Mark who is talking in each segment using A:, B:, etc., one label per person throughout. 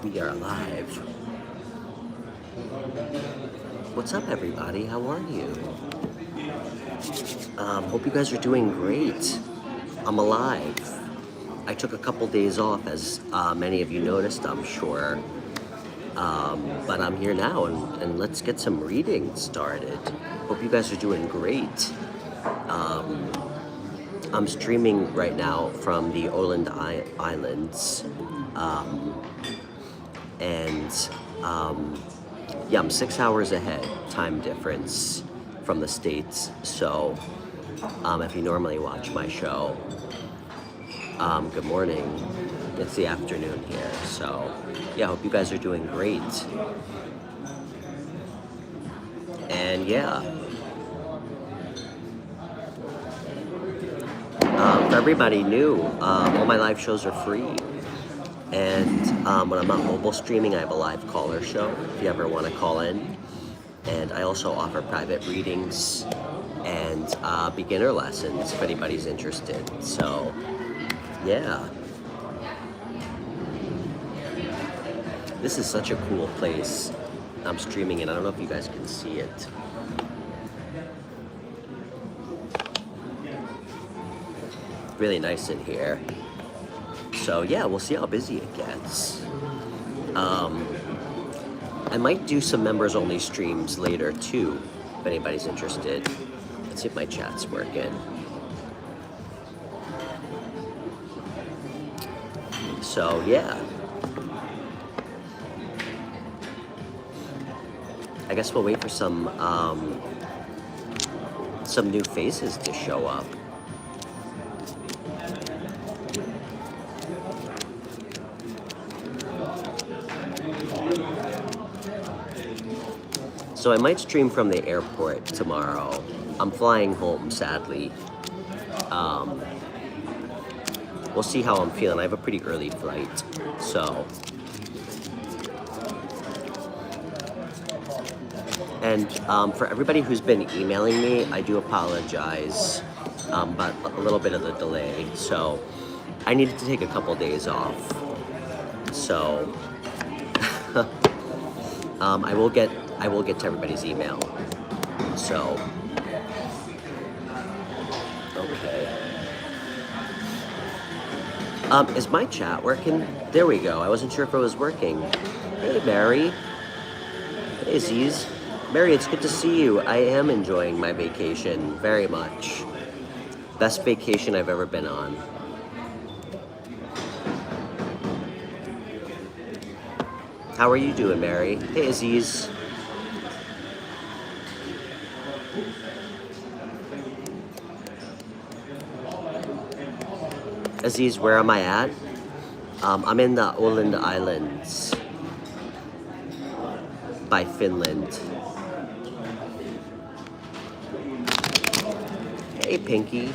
A: We are live. What's up, everybody? How are you? Hope you guys are doing great. I'm alive. I took a couple days off, as many of you noticed, I'm sure. But I'm here now, and let's get some reading started. Hope you guys are doing great. I'm streaming right now from the Åland Islands. Yeah, I'm 6 hours ahead, time difference from the States. So, if you normally watch my show, good morning. It's the afternoon here. So, yeah, I hope you guys are doing great. And yeah, for everybody new, all my live shows are free. And when I'm not mobile streaming, I have a live caller show if you ever want to call in. And I also offer private readings and beginner lessons if anybody's interested. So, yeah. This is such a cool place. I'm streaming and I don't know if you guys can see it. Really nice in here. So yeah, we'll see how busy it gets. I might do some members-only streams later too, if anybody's interested. Let's see if my chat's working. So yeah. I guess we'll wait for some new faces to show up. So I might stream from the airport tomorrow. I'm flying home, sadly. We'll see how I'm feeling. I have a pretty early flight, so. And for everybody who's been emailing me, I do apologize, but a little bit of the delay. So I needed to take a couple days off. So I will get to everybody's email. So, okay. Is my chat working? There we go. I wasn't sure if it was working. Hey, Mary. Hey, Aziz. Mary, it's good to see you. I am enjoying my vacation very much. Best vacation I've ever been on. How are you doing, Mary? Hey, Aziz. Aziz, where am I at? I'm in the Åland Islands by Finland. Hey, Pinky.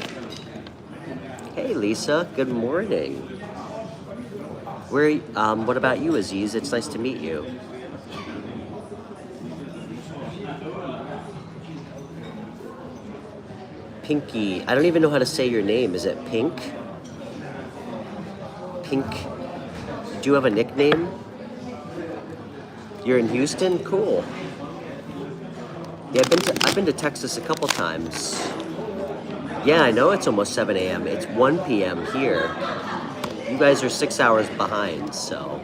A: Hey, Lisa. Good morning. What about you, Aziz? It's nice to meet you. Pinky. I don't even know how to say your name. Is it Pink? Pink. Do you have a nickname? You're in Houston? Cool. Yeah, I've been to Texas a couple times. Yeah, I know it's almost 7 a.m. It's 1 p.m. here. You guys are 6 hours behind, so.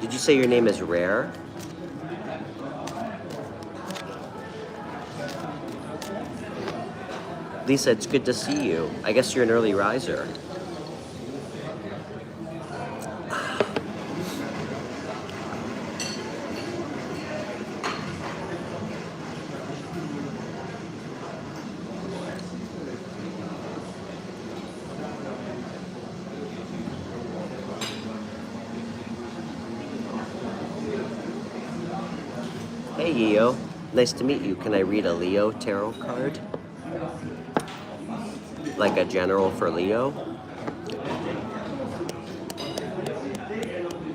A: Did you say your name is Rare? Lisa, it's good to see you. I guess you're an early riser. Hey, Leo. Nice to meet you. Can I read a Leo tarot card? Like a general for Leo?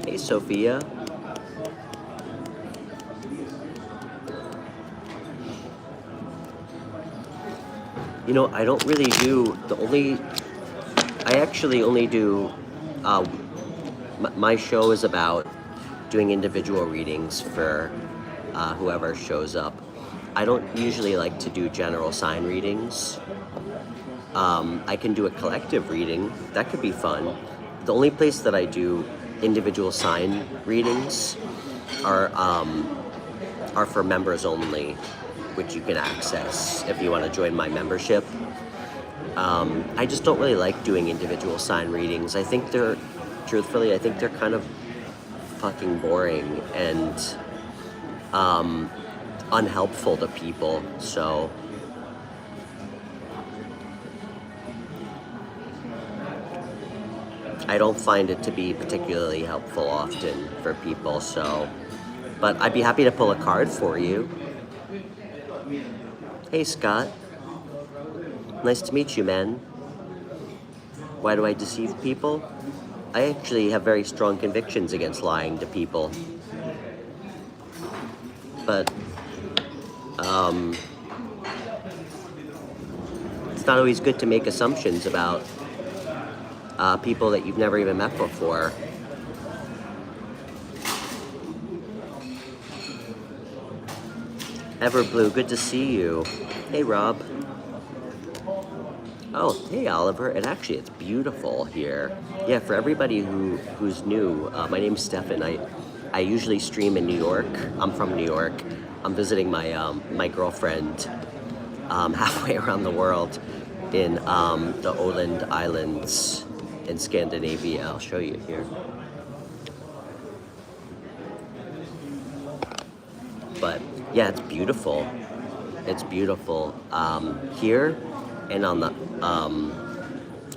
A: Hey, Sophia. You know, I don't really do I actually only do, my show is about doing individual readings for whoever shows up. I don't usually like to do general sign readings. I can do a collective reading. That could be fun. The only place that I do individual sign readings are for members only, which you can access if you want to join my membership. I just don't really like doing individual sign readings. I think they're kind of fucking boring and unhelpful to people. So I don't find it to be particularly helpful often for people. So, but I'd be happy to pull a card for you. Hey, Scott. Nice to meet you, man. Why do I deceive people? I actually have very strong convictions against lying to people. But, it's not always good to make assumptions about people that you've never even met before. Everblue, good to see you. Hey, Rob. Oh, hey, Oliver. It's beautiful here. Yeah, for everybody who's new, my name's Stefan. I usually stream in New York. I'm from New York. I'm visiting my girlfriend halfway around the world in the Åland Islands in Scandinavia. I'll show you here. But yeah, it's beautiful. It's beautiful here and on the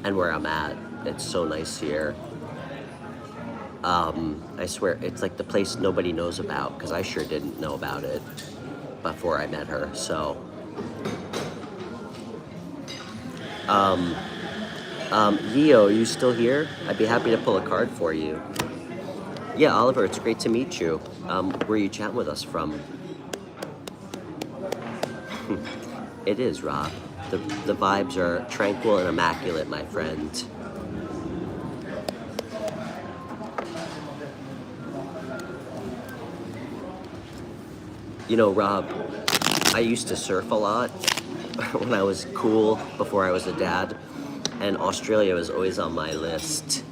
A: and where I'm at. It's so nice here. I swear, it's like the place nobody knows about, because I sure didn't know about it before I met her. So, Leo, you still here? I'd be happy to pull a card for you. Yeah, Oliver, it's great to meet you. Where are you chatting with us from? It is, Rob. The vibes are tranquil and immaculate, my friend. You know, Rob, I used to surf a lot when I was cool, before I was a dad, and Australia was always on my list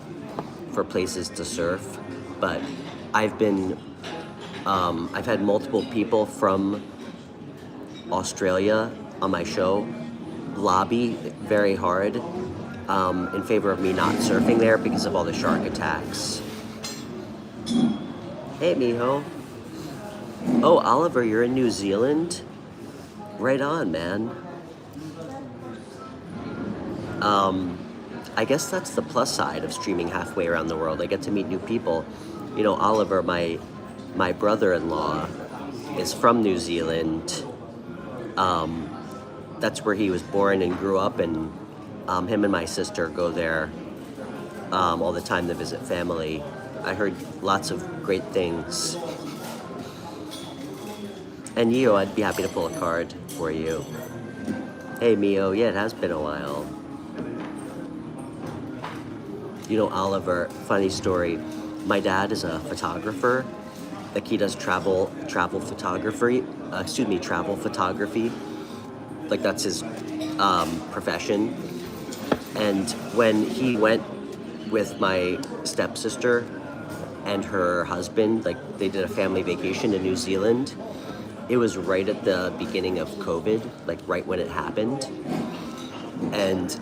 A: for places to surf. But I've had multiple people from Australia on my show lobby very hard in favor of me not surfing there because of all the shark attacks. Hey, mijo. Oh, Oliver, you're in New Zealand? Right on, man. I guess that's the plus side of streaming halfway around the world. I get to meet new people. You know, Oliver, my brother-in-law, is from New Zealand. That's where he was born and grew up, and him and my sister go there all the time to visit family. I heard lots of great things. And Mio, I'd be happy to pull a card for you. Hey, Mio, yeah, it has been a while. You know, Oliver, funny story. My dad is a photographer. Like, he does travel photography. Travel photography. Like, that's his profession. And when he went with my stepsister and her husband, like, they did a family vacation in New Zealand. It was right at the beginning of COVID, like right when it happened. And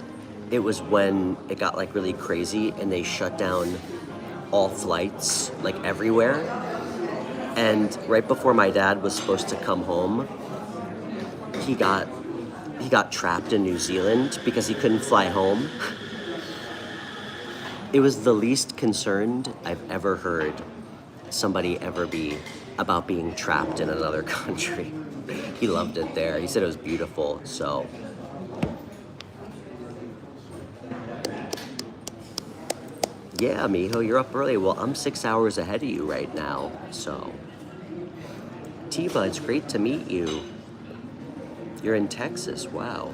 A: it was when it got like really crazy and they shut down all flights, like everywhere. And right before my dad was supposed to come home, he got trapped in New Zealand because he couldn't fly home. It was the least concerned I've ever heard somebody ever be about being trapped in another country. He loved it there. He said it was beautiful, so. Yeah, mijo, you're up early. Well, I'm 6 hours ahead of you right now, so. Tiva, it's great to meet you. You're in Texas, wow.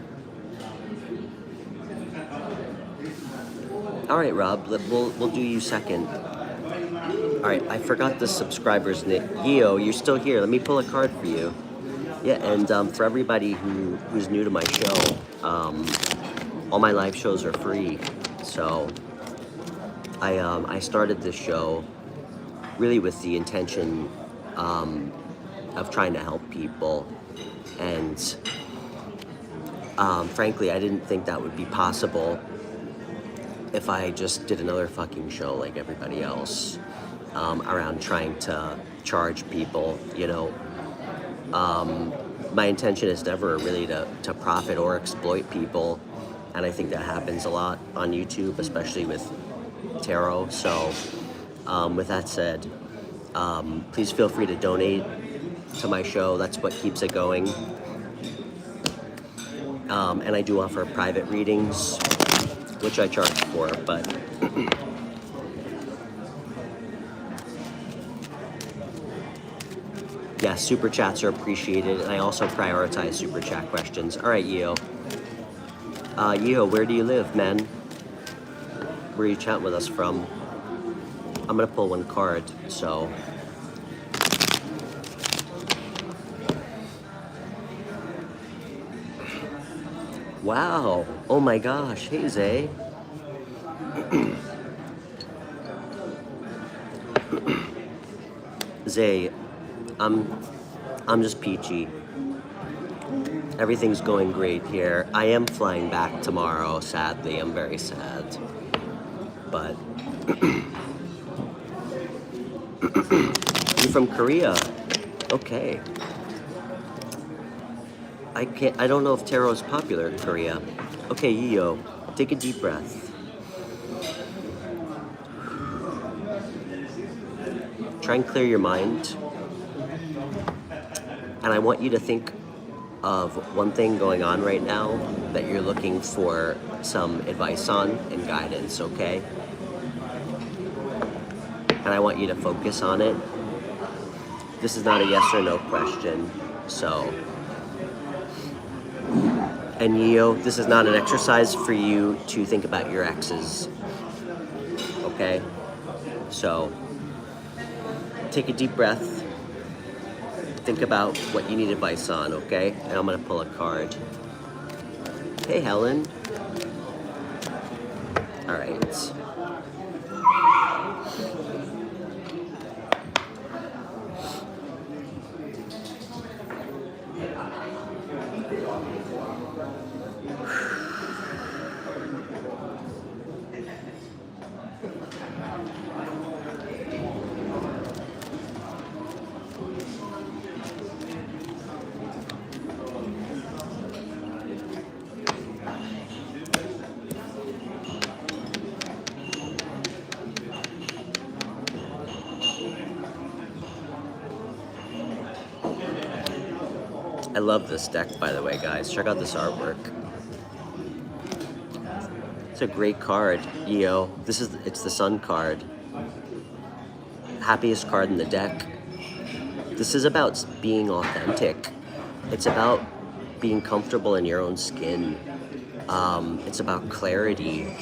A: All right, Rob, we'll do you second. All right, I forgot the subscriber's name. Gio, you're still here. Let me pull a card for you. Yeah, and for everybody who's new to my show, all my live shows are free. So I started this show really with the intention of trying to help people, and frankly, I didn't think that would be possible if I just did another fucking show like everybody else around trying to charge people, you know. My intention is never really to profit or exploit people, and I think that happens a lot on YouTube, especially with tarot. So with that said, please feel free to donate to my show. That's what keeps it going. And I do offer private readings, which I charge for, but yeah, super chats are appreciated, and I also prioritize super chat questions. All right, Yeo. Yeo, where do you live, man? Where are you chatting with us from? I'm gonna pull one card, so. Wow, oh my gosh, hey Zay. Zay, I'm just peachy. Everything's going great here. I am flying back tomorrow, sadly. I'm very sad. But you're from Korea. Okay. I don't know if tarot is popular in Korea. Okay, Yeo, take a deep breath. Try and clear your mind. And I want you to think of one thing going on right now that you're looking for some advice on and guidance, okay? And I want you to focus on it. This is not a yes or no question, so. And Yeo, this is not an exercise for you to think about your exes, okay? So, take a deep breath. Think about what you need advice on, okay? And I'm gonna pull a card. Hey, Helen. All right. I love this deck, by the way, guys. Check out this artwork. It's a great card, Yeo. It's the Sun card. Happiest card in the deck. This is about being authentic. It's about being comfortable in your own skin. It's about clarity,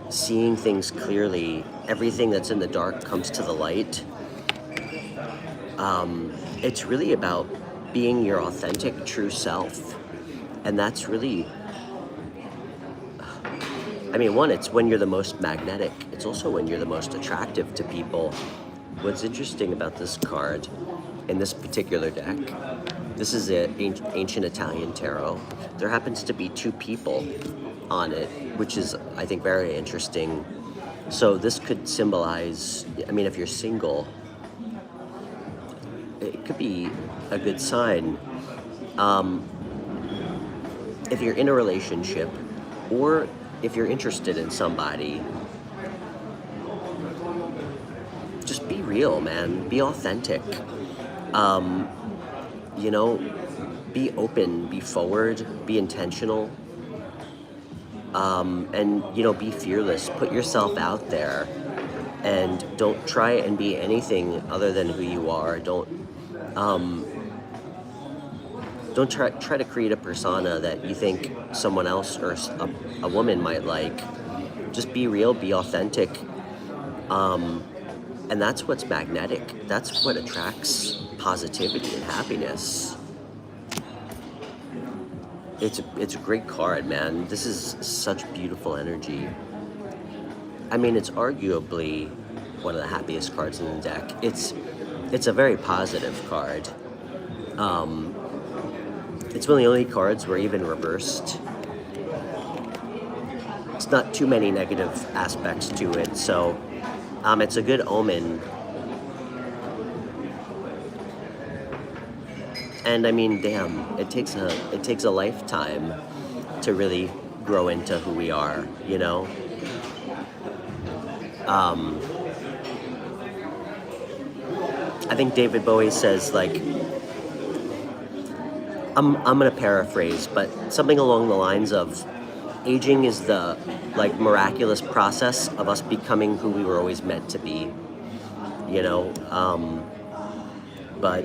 A: seeing things clearly. Everything that's in the dark comes to the light. It's really about being your authentic, true self. And that's really, I mean, one, it's when you're the most magnetic. It's also when you're the most attractive to people. What's interesting about this card in this particular deck, this is an ancient Italian tarot. There happens to be two people on it, which is, I think, very interesting. So this could symbolize, I mean, if you're single, it could be a good sign. If you're in a relationship, or if you're interested in somebody, just be real, man. Be authentic. You know, be open, be forward, be intentional, and, you know, be fearless. Put yourself out there, and don't try and be anything other than who you are. Don't try to create a persona that you think someone else or a woman might like. Just be real, be authentic. And that's what's magnetic. That's what attracts positivity and happiness. It's a great card, man. This is such beautiful energy. I mean, it's arguably one of the happiest cards in the deck. It's a very positive card. It's one of the only cards where even reversed, it's not too many negative aspects to it. So it's a good omen. And I mean, damn, it takes a lifetime to really grow into who we are, you know? I think David Bowie says, like, I'm gonna paraphrase, but something along the lines of, aging is the, like, miraculous process of us becoming who we were always meant to be, you know? But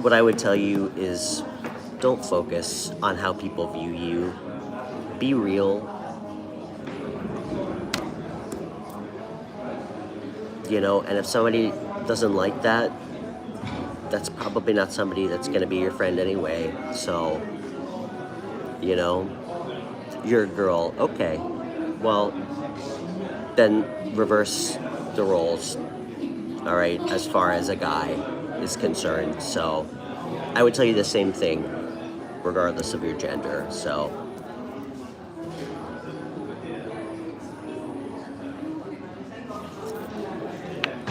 A: what I would tell you is, don't focus on how people view you. Be real. You know, and if somebody doesn't like that, that's probably not somebody that's going to be your friend anyway. So, you know, you're a girl. Okay, well, then reverse the roles, all right, as far as a guy is concerned. So I would tell you the same thing regardless of your gender. So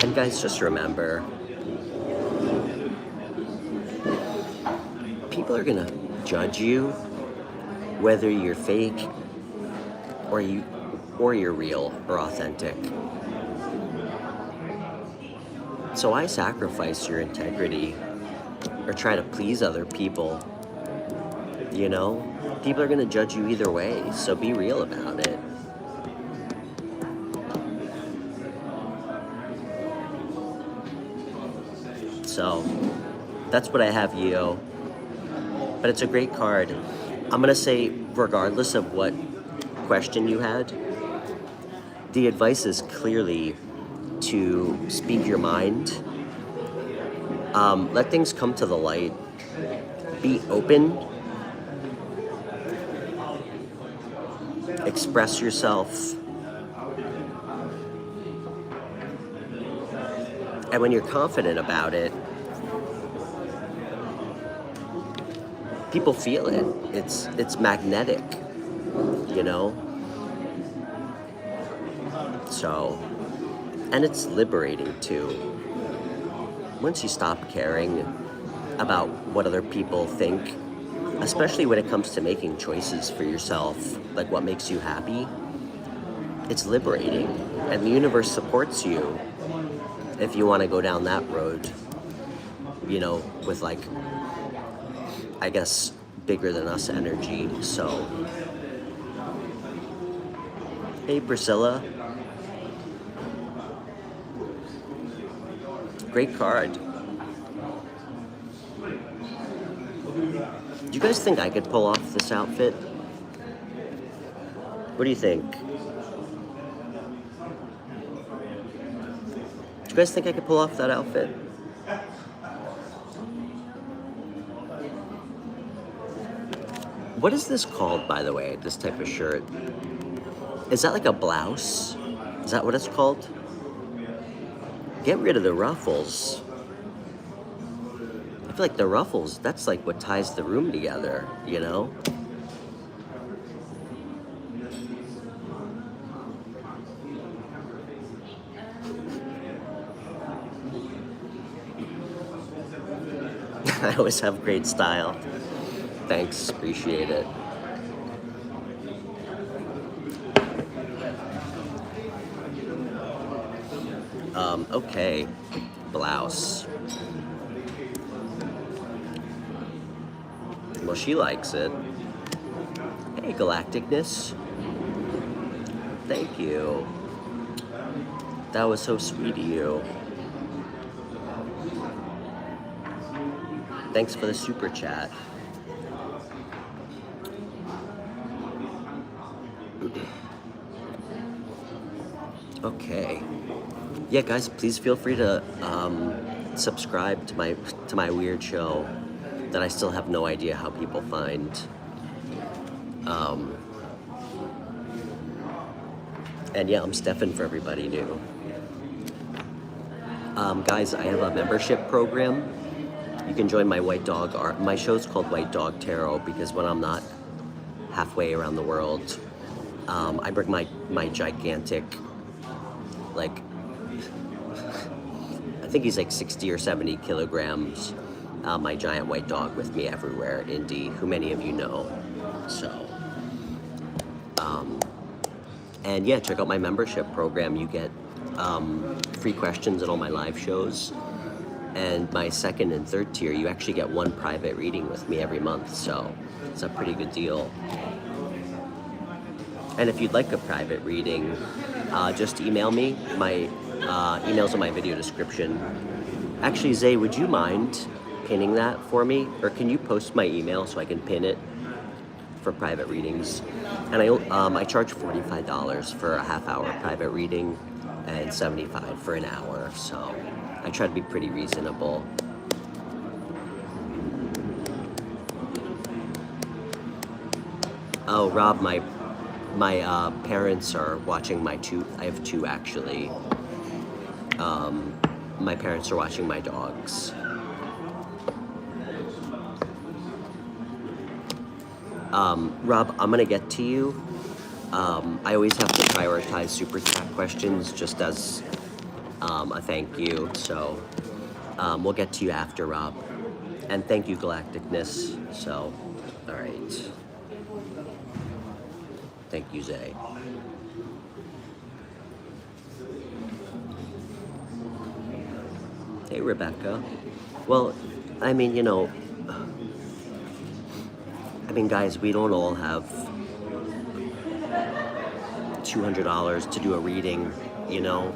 A: and guys, just remember, people are gonna judge you whether you're fake or you're real or authentic. So I sacrifice your integrity or try to please other people. You know, people are gonna judge you either way, so be real about it. So that's what I have, Yo. But it's a great card. I'm gonna say, regardless of what question you had, the advice is clearly to speak your mind. Let things come to the light. Be open. Express yourself. And when you're confident about it, people feel it. It's magnetic, you know? So, and it's liberating too. Once you stop caring about what other people think, especially when it comes to making choices for yourself, like what makes you happy, it's liberating. And the universe supports you if you want to go down that road, you know, with, like, I guess, bigger than us energy. So, hey Priscilla, great card. Do you guys think I could pull off this outfit? What do you think? Do you guys think I could pull off that outfit? What is this called, by the way, this type of shirt? Is that like a blouse? Is that what it's called? Get rid of the ruffles. I feel like the ruffles, that's like what ties the room together, you know? I always have great style. Thanks, appreciate it. Okay, blouse. Well, she likes it. Hey, Galacticness. Thank you. That was so sweet of you. Thanks for the super chat. Okay. Yeah, guys, please feel free to subscribe to my weird show that I still have no idea how people find. And yeah, I'm Stefan for everybody new. Guys, I have a membership program. You can join my White Dog art. My show's called White Dog Tarot because when I'm not halfway around the world, I bring my gigantic, like, I think he's like 60 or 70 kilograms, my giant white dog with me everywhere, Indy, who many of you know. So, and yeah, check out my membership program. You get free questions in all my live shows. And my second and third tier, you actually get one private reading with me every month. So it's a pretty good deal. And if you'd like a private reading, just email me. My email's in my video description. Actually, Zay, would you mind pinning that for me? Or can you post my email so I can pin it for private readings? And I charge $45 for a half-hour private reading and $75 for an hour. So I try to be pretty reasonable. Oh, Rob, my parents are watching my I have two actually. My parents are watching my dogs. Rob, I'm gonna get to you. I always have to prioritize super chat questions just as a thank you. So we'll get to you after, Rob. And thank you, Galacticness. So, all right. Thank you, Zay. Hey, Rebecca. Well, I mean, you know, guys, we don't all have $200 to do a reading, you know.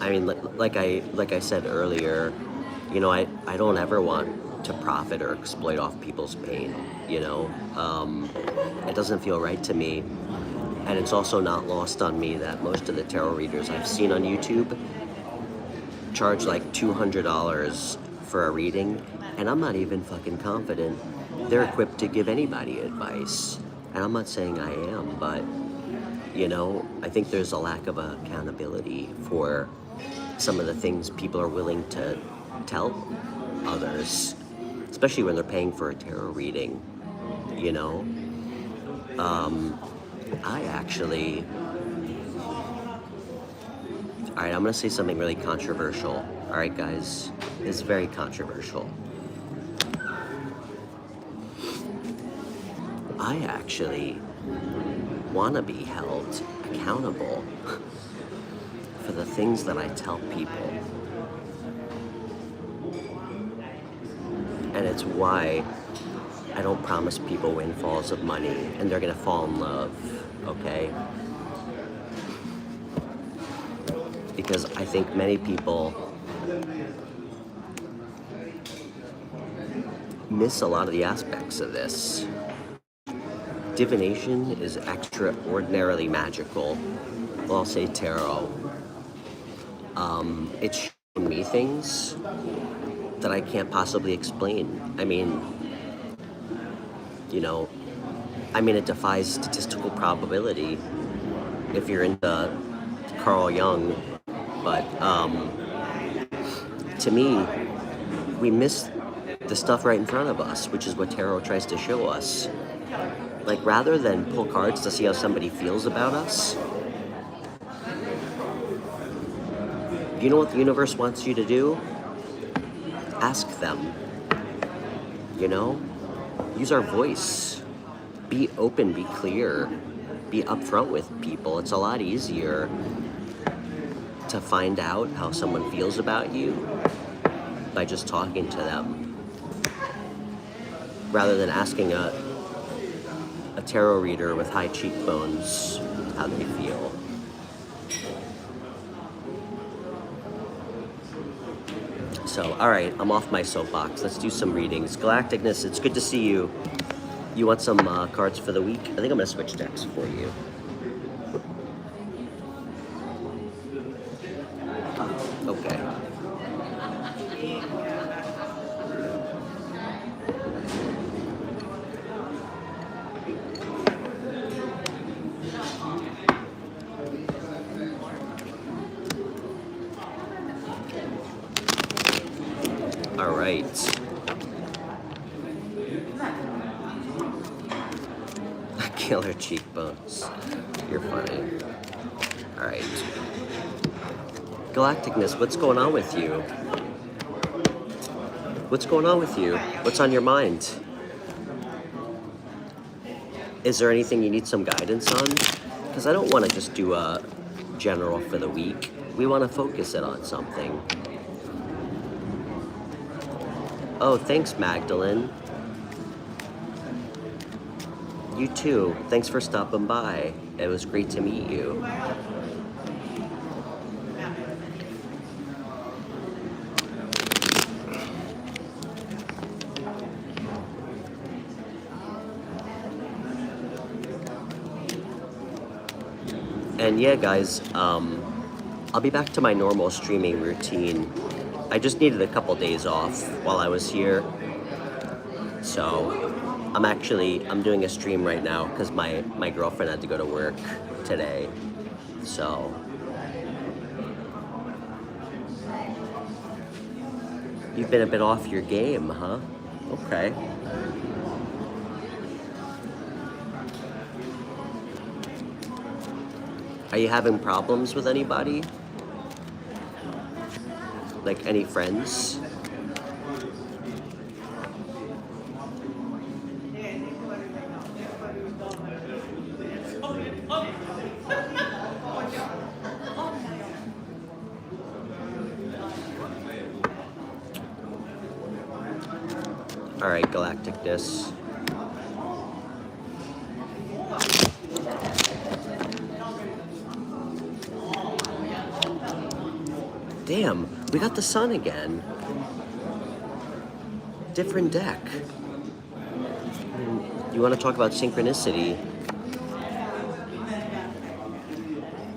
A: I mean, like I said earlier, you know, I don't ever want to profit or exploit off people's pain, you know. It doesn't feel right to me. And it's also not lost on me that most of the tarot readers I've seen on YouTube charge like $200 for a reading, and I'm not even fucking confident they're equipped to give anybody advice. And I'm not saying I am, but, you know, I think there's a lack of accountability for some of the things people are willing to tell others, especially when they're paying for a tarot reading, you know. All right, I'm gonna say something really controversial. All right, guys, it's very controversial. I actually want to be held accountable for the things that I tell people. And it's why I don't promise people windfalls of money and they're gonna fall in love, okay? Because I think many people miss a lot of the aspects of this. Divination is extraordinarily magical. Well, I'll say tarot. It's showing me things that I can't possibly explain. I mean, you know, it defies statistical probability if you're into Carl Jung, but to me, we miss the stuff right in front of us, which is what tarot tries to show us. Like, rather than pull cards to see how somebody feels about us, you know what the universe wants you to do? Ask them, you know? Use our voice. Be open, be clear, be upfront with people. It's a lot easier to find out how someone feels about you by just talking to them, rather than asking a tarot reader with high cheekbones how they feel. So, all right, I'm off my soapbox. Let's do some readings. Galacticness, it's good to see you. You want some cards for the week? I think I'm gonna switch decks for you. Okay. All right. Killer cheekbones. You're funny. All right. Galacticness, what's going on with you? What's going on with you? What's on your mind? Is there anything you need some guidance on? Because I don't want to just do a general for the week. We want to focus it on something. Oh, thanks, Magdalene. You too. Thanks for stopping by. It was great to meet you. And yeah, guys, I'll be back to my normal streaming routine. I just needed a couple days off while I was here. So I'm doing a stream right now because my girlfriend had to go to work today. So you've been a bit off your game, huh? Okay. Are you having problems with anybody? Like any friends? All right, Galacticness. Damn, we got the sun again. Different deck. You want to talk about synchronicity?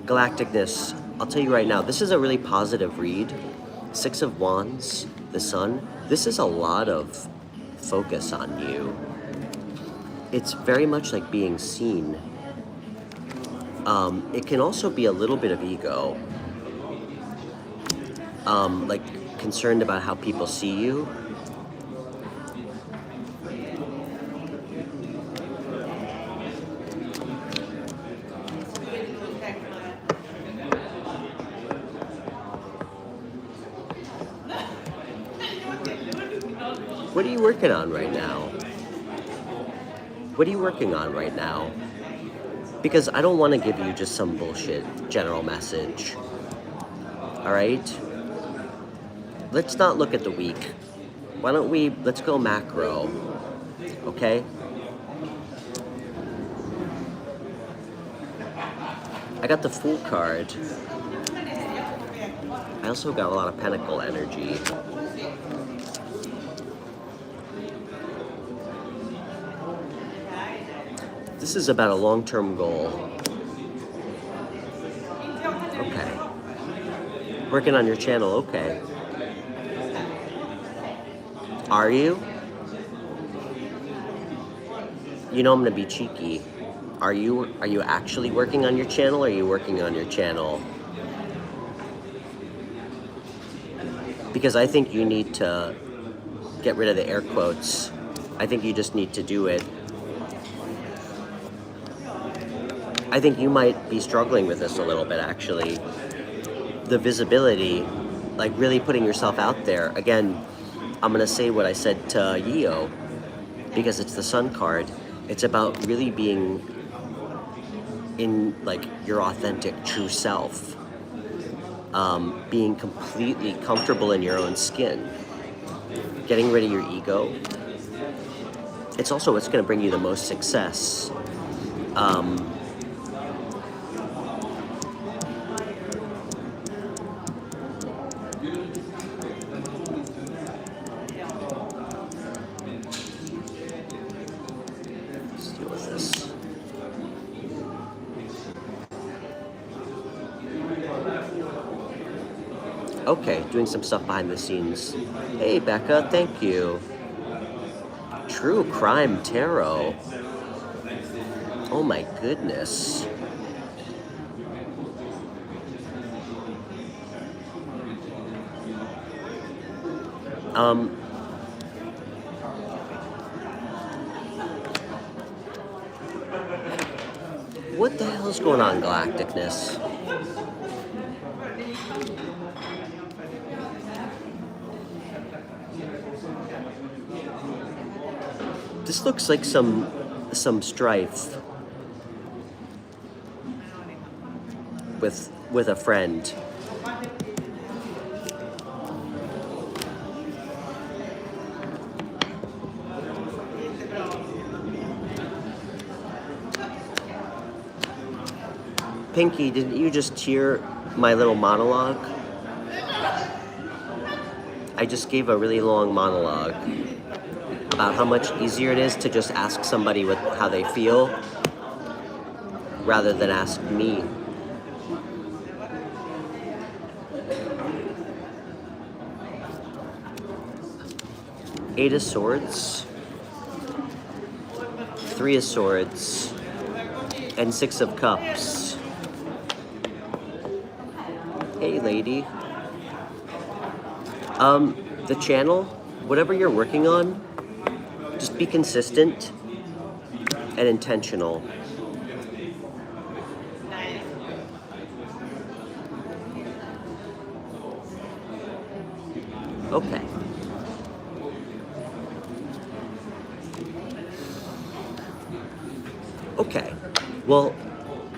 A: Galacticness, I'll tell you right now, this is a really positive read. Six of Wands, the sun. This is a lot of focus on you. It's very much like being seen. It can also be a little bit of ego. Like concerned about how people see you. What are you working on right now? What are you working on right now? Because I don't want to give you just some bullshit general message. All right? Let's not look at the week. Why don't let's go macro, okay? I got the Fool card. I also got a lot of Pentacle energy. This is about a long-term goal. Okay. Working on your channel, okay. Are you? You know I'm gonna be cheeky. Are you actually working on your channel, or are you working on your channel? Because I think you need to get rid of the air quotes. I think you just need to do it. I think you might be struggling with this a little bit, actually. The visibility, like really putting yourself out there. Again, I'm gonna say what I said to Yeo, because it's the Sun card. It's about really being in like your authentic, true self. Being completely comfortable in your own skin. Getting rid of your ego. It's also what's gonna bring you the most success. Okay, doing some stuff behind the scenes. Hey, Becca, thank you. True Crime Tarot. Oh my goodness. What the hell is going on, Galacticness? This looks like some strife with a friend. Pinky, didn't you just hear my little monologue? I just gave a really long monologue about how much easier it is to just ask somebody how they feel rather than ask me. Eight of Swords, Three of Swords, and Six of Cups. Hey, lady. The channel, whatever you're working on, just be consistent and intentional. Okay. Okay. Well,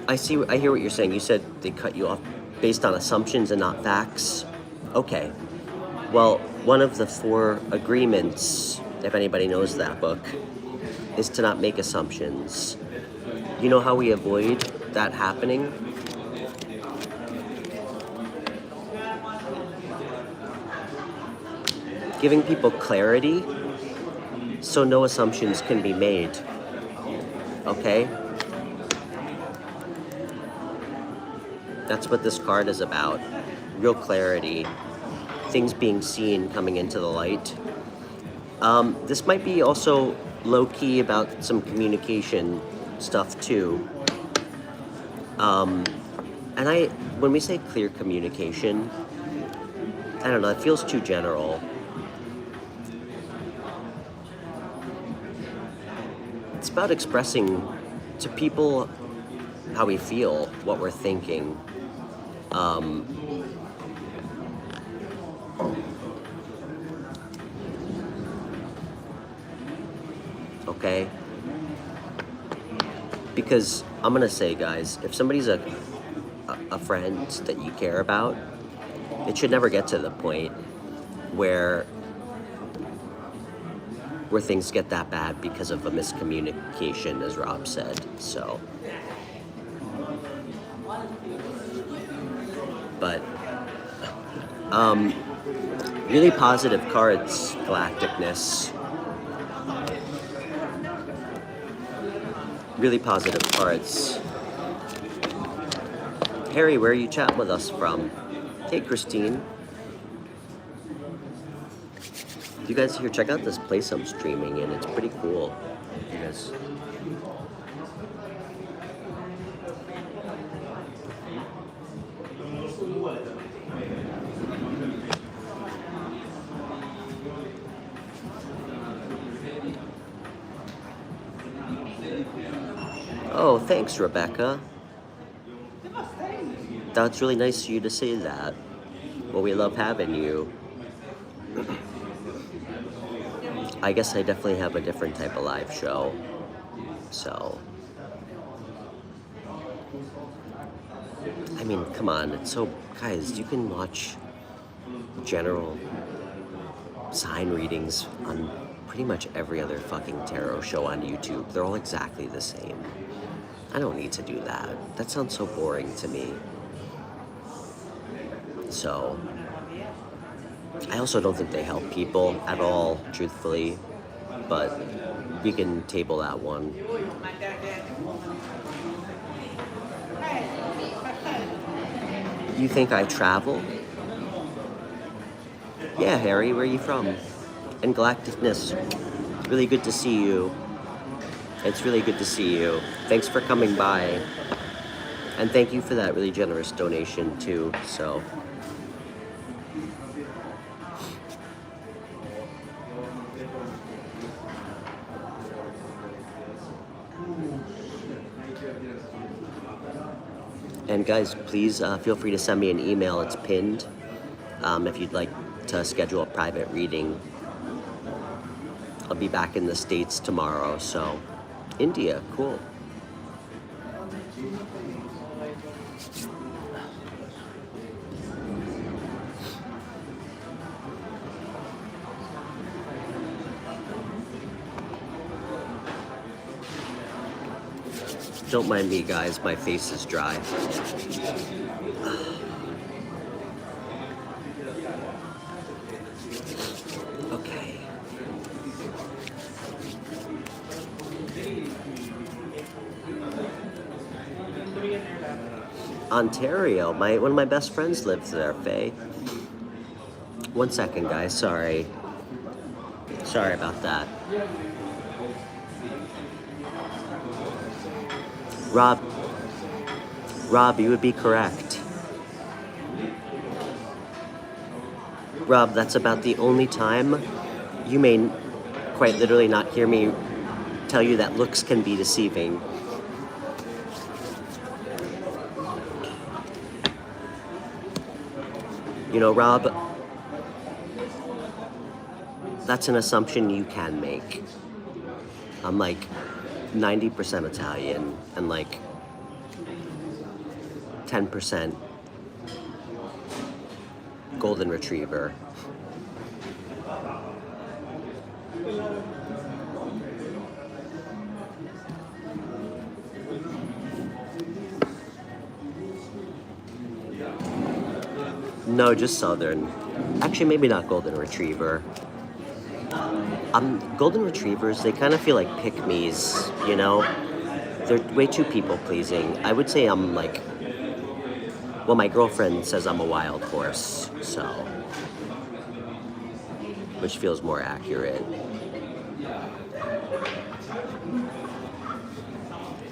A: I hear what you're saying. You said they cut you off based on assumptions and not facts. Okay. Well, one of the 4 agreements, if anybody knows that book, is to not make assumptions. You know how we avoid that happening? Giving people clarity so no assumptions can be made. Okay? That's what this card is about. Real clarity. Things being seen, coming into the light. This might be also low-key about some communication stuff too. And when we say clear communication, I don't know, it feels too general. It's about expressing to people how we feel, what we're thinking. Okay? Because I'm gonna say, guys, if somebody's a friend that you care about, it should never get to the point where things get that bad because of a miscommunication, as Rob said. So, but really positive cards, Galacticness. Really positive cards. Harry, where are you chatting with us from? Hey, Christine. You guys here, check out this place I'm streaming in. It's pretty cool. You guys. Oh, thanks, Rebecca. That's really nice of you to say that. Well, we love having you. I guess I definitely have a different type of live show. So, I mean, come on. It's so, guys, you can watch general sign readings on pretty much every other fucking tarot show on YouTube. They're all exactly the same. I don't need to do that. That sounds so boring to me. So, I also don't think they help people at all, truthfully, but we can table that one. You think I travel? Yeah, Harry, where are you from? And Galacticness, really good to see you. It's really good to see you. Thanks for coming by. And thank you for that really generous donation too, so. And guys, please feel free to send me an email. It's pinned if you'd like to schedule a private reading. I'll be back in the States tomorrow, so India, cool. Don't mind me, guys, my face is dry. Okay. Ontario, one of my best friends lives there, Faye. 1 second, guys, sorry. Sorry about that. Rob, you would be correct. Rob, that's about the only time you may quite literally not hear me tell you that looks can be deceiving. You know, Rob, that's an assumption you can make. I'm like 90% Italian and like 10% golden retriever. No, just southern. Actually, maybe not golden retriever. Golden retrievers, they kind of feel like pick-me's, you know? They're way too people-pleasing. I would say I'm like, well, my girlfriend says I'm a wild horse, so, which feels more accurate.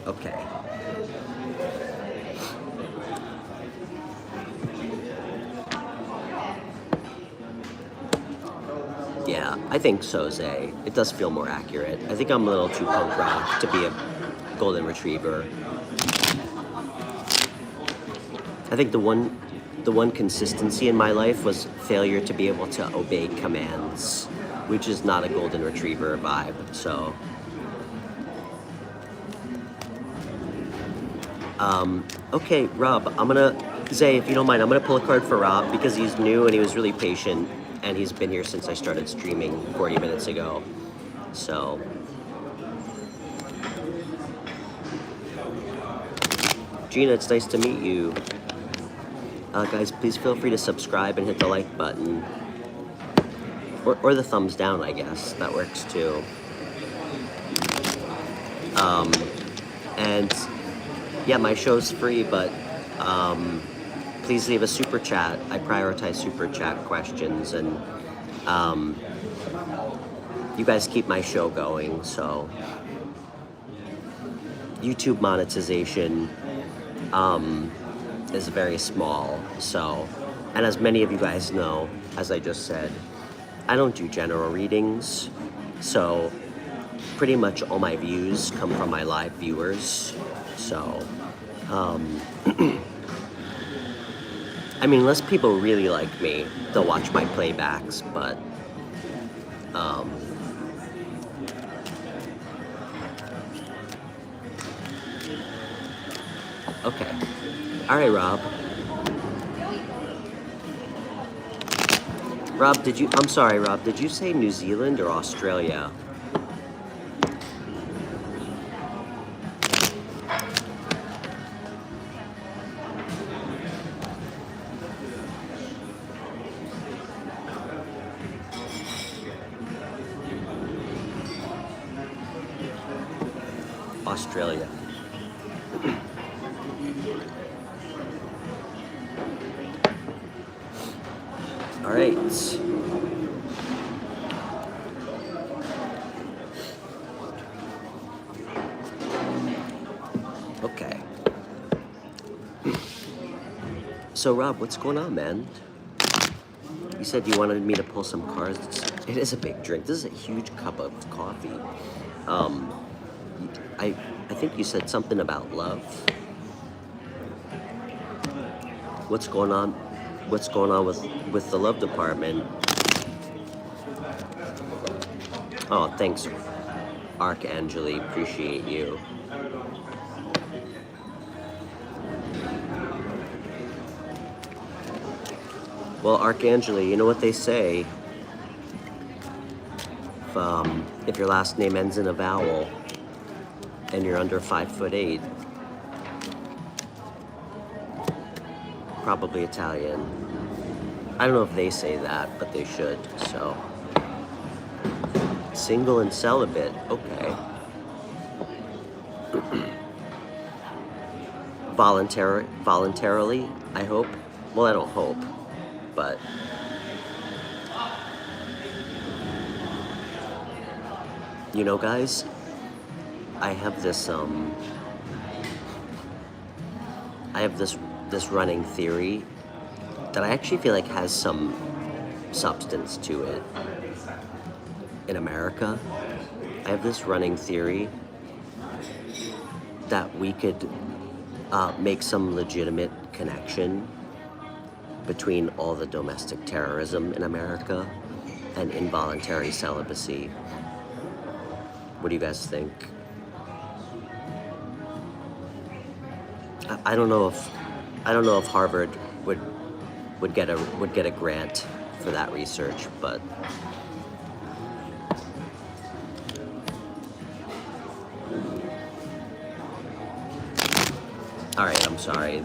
A: Okay. Yeah, I think so, Zay. It does feel more accurate. I think I'm a little too punk rock to be a golden retriever. I think the one consistency in my life was failure to be able to obey commands, which is not a golden retriever vibe, so. Okay, Rob, Zay, if you don't mind, I'm gonna pull a card for Rob because he's new and he was really patient. And he's been here since I started streaming 40 minutes ago. So. Gina, it's nice to meet you. Guys, please feel free to subscribe and hit the like button. Or the thumbs down, I guess. That works too. And yeah, my show's free, but please leave a super chat. I prioritize super chat questions, and you guys keep my show going, so. YouTube monetization is very small, so, and as many of you guys know, as I just said, I don't do general readings, so pretty much all my views come from my live viewers, so, I mean, unless people really like me, they'll watch my playbacks, but, okay. All right, Rob. I'm sorry, Rob, did you say New Zealand or Australia? Australia. All right. So Rob, what's going on, man? You said you wanted me to pull some cards. It is a big drink. This is a huge cup of coffee. I think you said something about love. What's going on? What's going on with the love department? Oh, thanks, Archangeli. Appreciate you. Well, Archangeli, you know what they say? If your last name ends in a vowel and you're under 5'8", probably Italian. I don't know if they say that, but they should, so. Single and celibate, okay. Voluntarily, I hope. Well, I don't hope, but. You know, guys, I have this running theory that I actually feel like has some substance to it. In America, I have this running theory that we could make some legitimate connection between all the domestic terrorism in America and involuntary celibacy. What do you guys think? I don't know if Harvard would get a grant for that research, but all right, I'm sorry.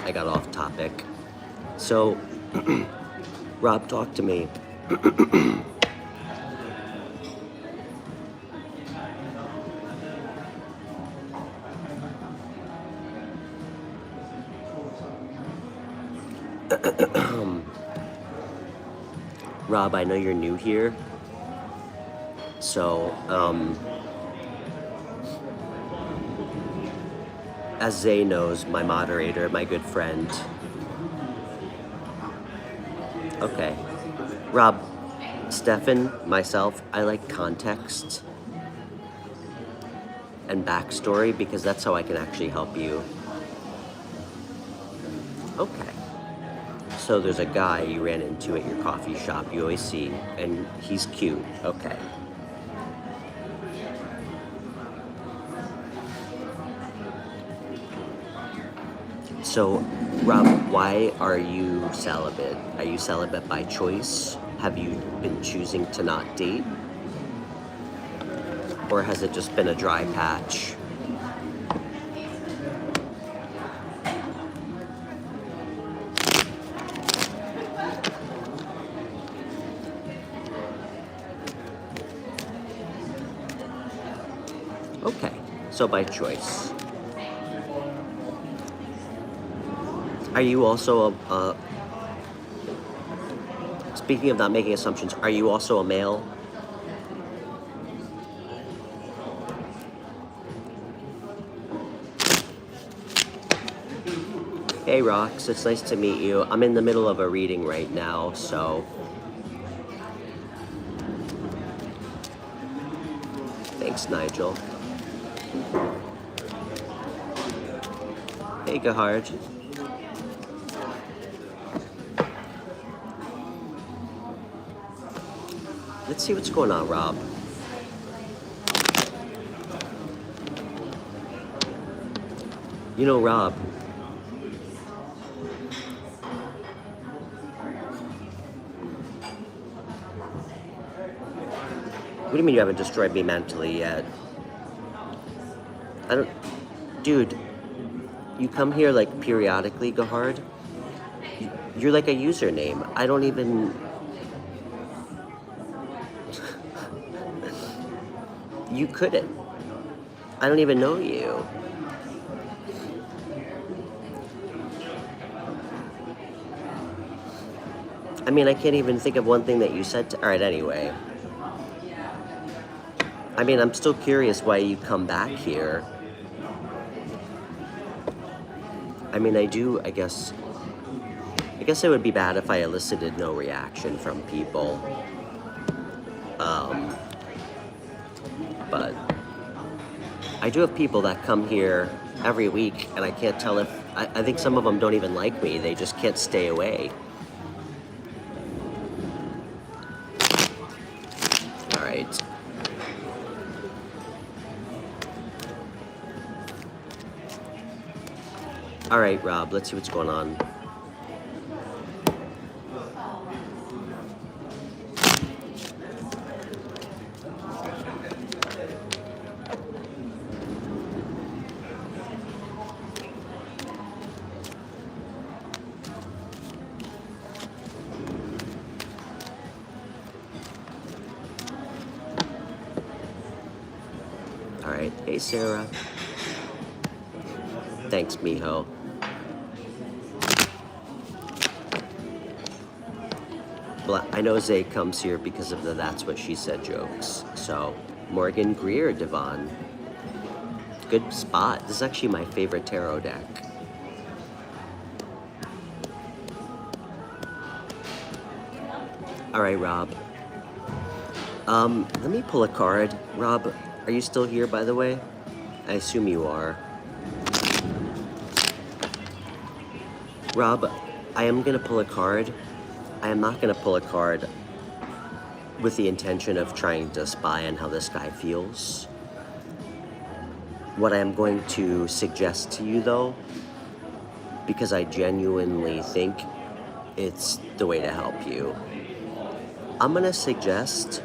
A: I got off topic. So, Rob, talk to me. Rob, I know you're new here, so as Zay knows, my moderator, my good friend. Okay, Rob, Stefan, myself, I like context and backstory because that's how I can actually help you. Okay. So there's a guy you ran into at your coffee shop, you always see, and he's cute. Okay. So, Rob, why are you celibate? Are you celibate by choice? Have you been choosing to not date? Or has it just been a dry patch? Okay, so by choice. Are you also speaking of not making assumptions, are you also a male? Hey Rox, it's nice to meet you. I'm in the middle of a reading right now, so. Thanks, Nigel. Hey, Gahard. Let's see what's going on, Rob. You know, Rob, what do you mean you haven't destroyed me mentally yet? I don't... Dude, you come here, like, periodically, Gahard. You're like a username. I don't even... You couldn't. I don't even know you. I mean, I can't even think of one thing that you said to... Alright, anyway. I mean, I'm still curious why you come back here. I mean, I guess it would be bad if I elicited no reaction from people. But I do have people that come here every week, and I can't tell if, I think some of them don't even like me. They just can't stay away. All right. All right, Rob, let's see what's going on. All right, hey, Sarah. Thanks, mijo. I know Zay comes here because of the That's What She Said jokes. So, Morgan Greer, Devon. Good spot. This is actually my favorite tarot deck. All right, Rob. Let me pull a card. Rob, are you still here, by the way? I assume you are. Rob, I am going to pull a card. I am not going to pull a card with the intention of trying to spy on how this guy feels. What I am going to suggest to you, though, because I genuinely think it's the way to help you, I'm going to suggest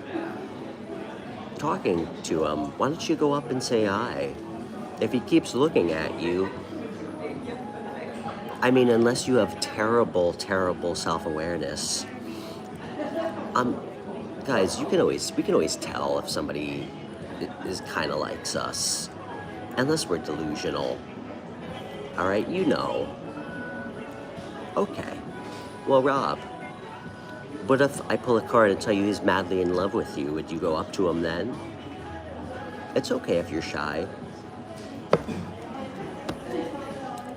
A: talking to him. Why don't you go up and say hi? If he keeps looking at you, I mean, unless you have terrible, terrible self-awareness, guys, we can always tell if somebody is kind of likes us, unless we're delusional. All right, you know. Okay. Well, Rob, what if I pull a card and tell you he's madly in love with you? Would you go up to him then? It's okay if you're shy.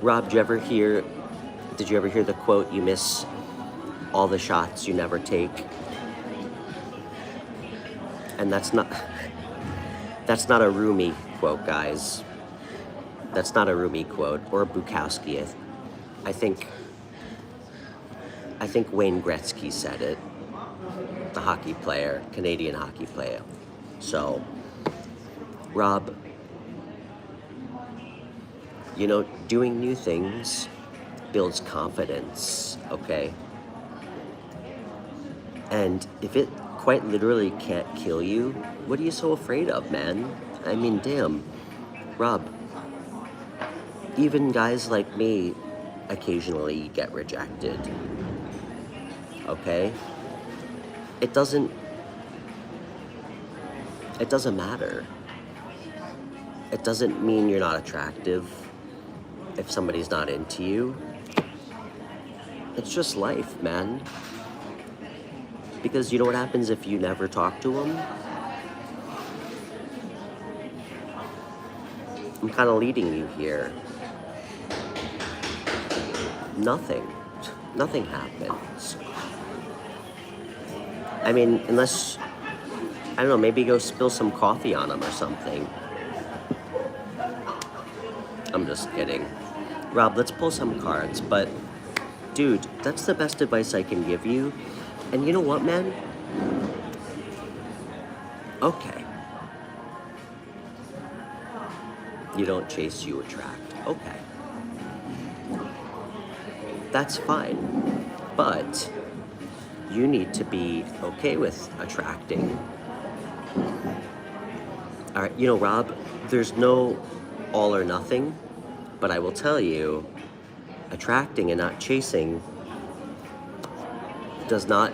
A: Rob, did you ever hear the quote, you miss all the shots you never take? And that's not a Rumi quote, guys. That's not a Rumi quote, or a Bukowski. I think Wayne Gretzky said it, the hockey player, Canadian hockey player. So, Rob, you know, doing new things builds confidence, okay? And if it quite literally can't kill you, what are you so afraid of, man? I mean, damn. Rob, even guys like me occasionally get rejected, okay? It doesn't matter. It doesn't mean you're not attractive if somebody's not into you. It's just life, man. Because you know what happens if you never talk to them? I'm kind of leading you here. Nothing happens. I mean, unless, I don't know, maybe go spill some coffee on them or something. I'm just kidding. Rob, let's pull some cards, but dude, that's the best advice I can give you. And you know what, man? Okay. You don't chase, you attract. Okay. That's fine. But you need to be okay with attracting. All right, you know, Rob, there's no all or nothing, but I will tell you, attracting and not chasing does not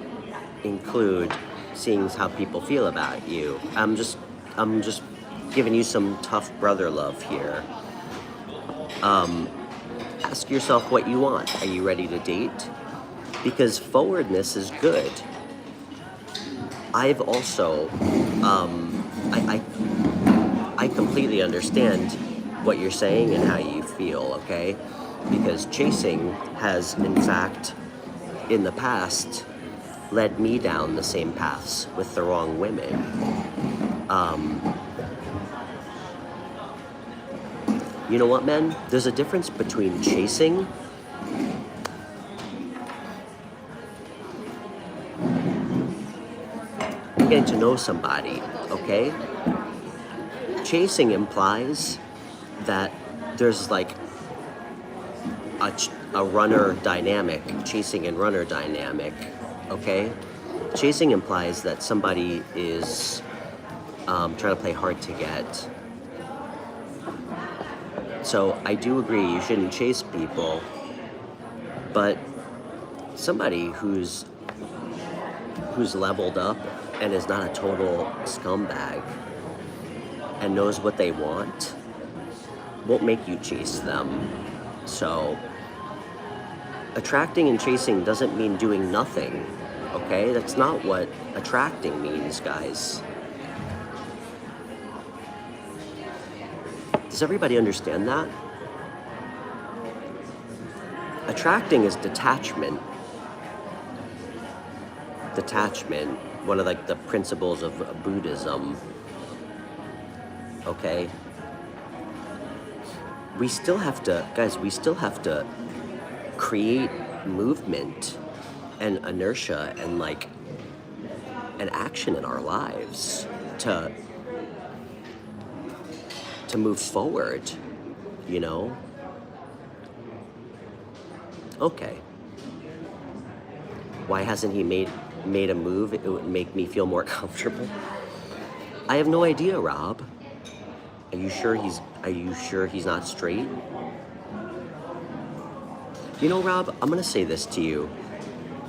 A: include seeing how people feel about you. I'm just giving you some tough brother love here. Ask yourself what you want. Are you ready to date? Because forwardness is good. I've also, I completely understand what you're saying and how you feel, okay? because chasing has, in fact, in the past, led me down the same paths with the wrong women. You know what, men? There's a difference between chasing and getting to know somebody, okay? Chasing implies that there's like a runner dynamic, chasing and runner dynamic, okay? Chasing implies that somebody is trying to play hard to get. So I do agree you shouldn't chase people, but somebody who's leveled up and is not a total scumbag and knows what they want won't make you chase them. So attracting and chasing doesn't mean doing nothing, okay? That's not what attracting means, guys. Does everybody understand that? Attracting is detachment. Detachment, one of like the principles of Buddhism. Okay? We still have to, guys, we still have to create movement and inertia and like an action in our lives to move forward, you know? Okay. Why hasn't he made a move? It would make me feel more comfortable. I have no idea, Rob. Are you sure he's not straight? You know, Rob, I'm gonna say this to you.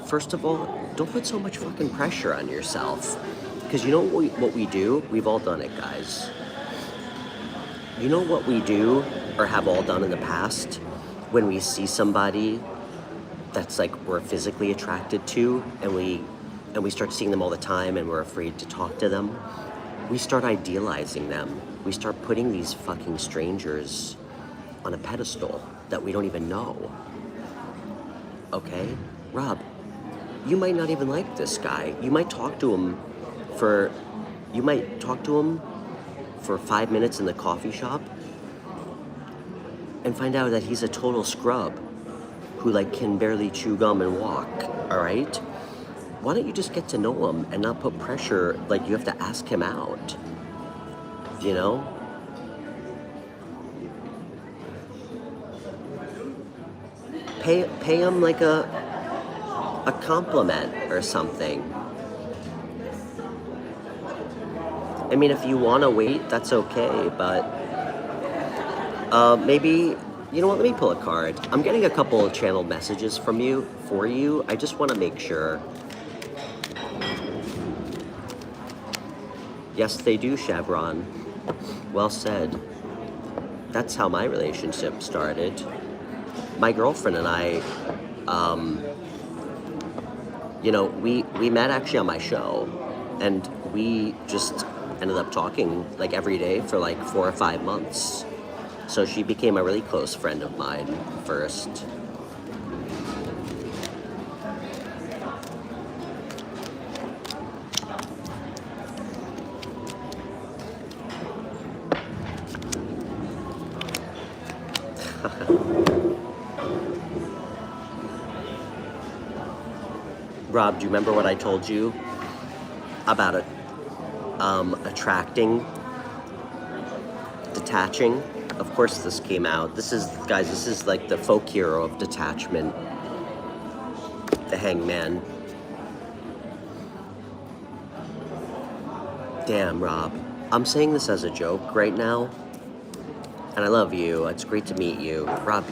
A: First of all, don't put so much fucking pressure on yourself. Because you know what we do? We've all done it, guys. You know what we do, or have all done in the past, when we see somebody that's like we're physically attracted to, and we start seeing them all the time, and we're afraid to talk to them? We start idealizing them. We start putting these fucking strangers on a pedestal that we don't even know. Okay? Rob, you might not even like this guy. You might talk to him for 5 minutes in the coffee shop and find out that he's a total scrub who like can barely chew gum and walk, all right? Why don't you just get to know him and not put pressure, like you have to ask him out, you know? Pay him like a compliment or something. I mean, if you want to wait, that's okay, but maybe, you know what, let me pull a card. I'm getting a couple of channeled messages for you. I just want to make sure. Yes, they do, Chevron. Well said. That's how my relationship started. My girlfriend and I, you know, we met actually on my show, and we just ended up talking like every day for like 4 or 5 months. So she became a really close friend of mine first. Rob, do you remember what I told you about attracting, detaching? Of course this came out. This is like the folk hero of detachment, the Hangman. Damn, Rob, I'm saying this as a joke right now, and I love you. It's great to meet you. Rob,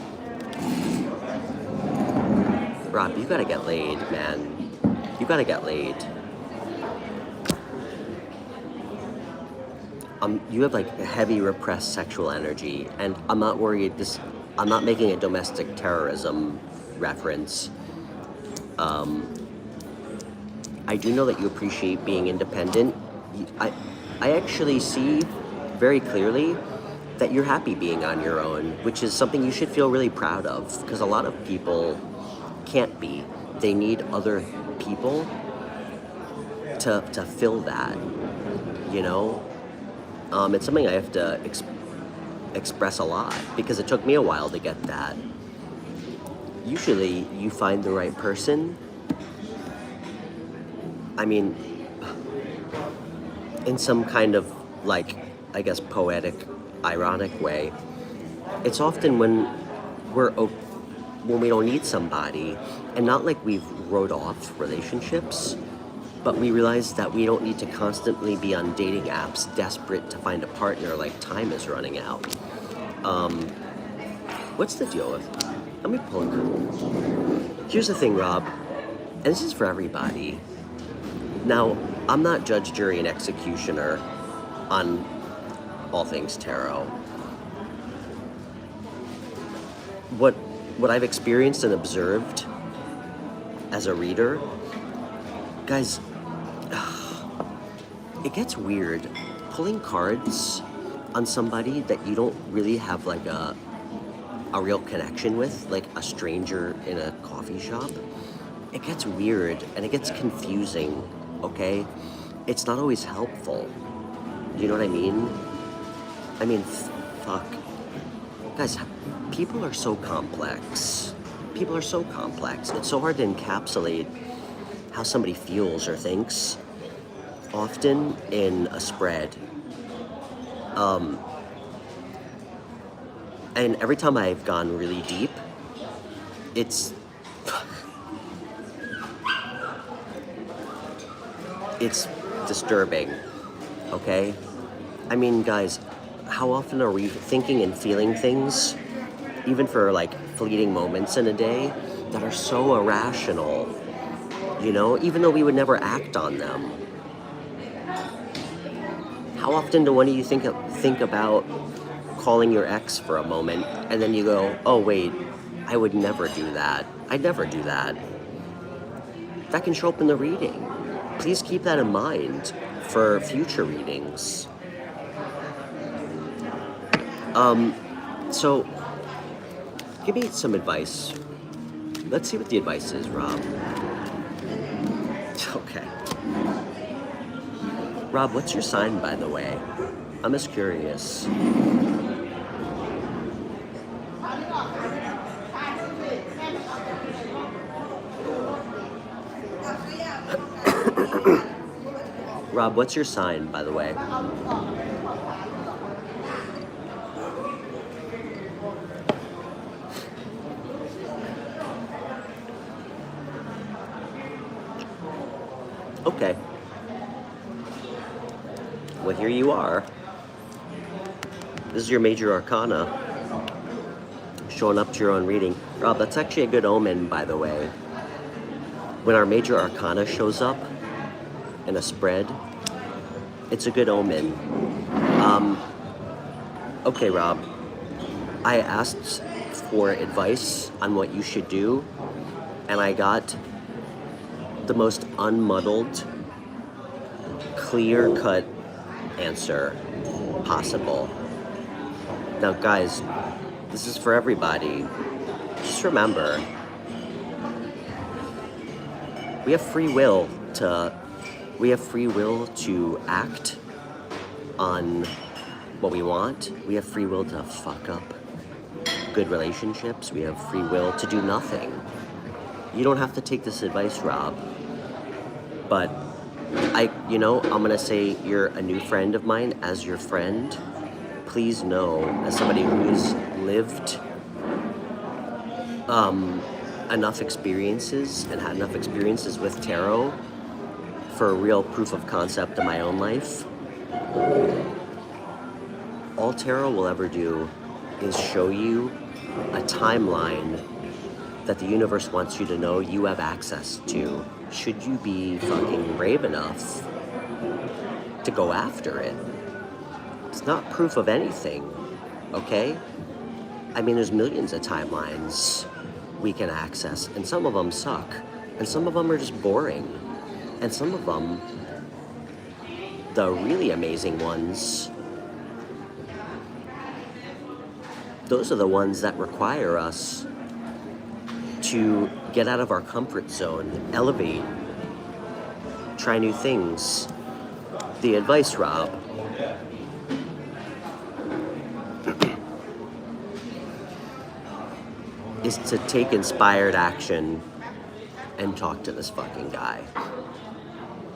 A: you gotta get laid, man. You gotta get laid. You have like a heavy repressed sexual energy, and I'm not worried. I'm not making a domestic terrorism reference. I do know that you appreciate being independent. I actually see very clearly that you're happy being on your own, which is something you should feel really proud of, because a lot of people can't be. They need other people to fill that, you know? It's something I have to express a lot, because it took me a while to get that. Usually you find the right person, I mean, in some kind of, like, I guess, poetic, ironic way. It's often when we don't need somebody, and not like we've wrote off relationships, but we realize that we don't need to constantly be on dating apps desperate to find a partner, like time is running out. What's the deal with, let me pull it. Here's the thing, Rob, and this is for everybody. Now, I'm not judge, jury, and executioner on all things tarot. What I've experienced and observed as a reader, guys, it gets weird pulling cards on somebody that you don't really have like a real connection with, like a stranger in a coffee shop. It gets weird and it gets confusing, okay? It's not always helpful. You know what I mean? I mean, fuck. Guys, people are so complex. People are so complex. It's so hard to encapsulate how somebody feels or thinks, often in a spread. And every time I've gone really deep, it's disturbing, okay? I mean, guys, how often are we thinking and feeling things, even for like fleeting moments in a day, that are so irrational, you know, even though we would never act on them? How often do one of you think about calling your ex for a moment, and then you go, oh wait, I would never do that. I'd never do that. That can show up in the reading. Please keep that in mind for future readings. So, give me some advice. Let's see what the advice is, Rob. Okay. Rob, what's your sign, by the way? I'm just curious. Rob, what's your sign, by the way? Okay. Well, here you are. This is your major arcana, showing up to your own reading. Rob, that's actually a good omen, by the way. When our major arcana shows up in a spread, it's a good omen. Okay, Rob, I asked for advice on what you should do, and I got the most unmuddled, clear-cut answer possible. Now, guys, this is for everybody. Just remember, we have free will to act on what we want. We have free will to fuck up good relationships. We have free will to do nothing. You don't have to take this advice, Rob. But I'm gonna say you're a new friend of mine. As your friend, please know, as somebody who's lived enough experiences and had enough experiences with tarot for a real proof of concept in my own life, all tarot will ever do is show you a timeline that the universe wants you to know you have access to, should you be fucking brave enough to go after it. It's not proof of anything, okay? I mean, there's millions of timelines we can access, and some of them suck, and some of them are just boring, and some of them, the really amazing ones, those are the ones that require us to get out of our comfort zone, elevate, try new things. The advice, Rob, is to take inspired action and talk to this fucking guy.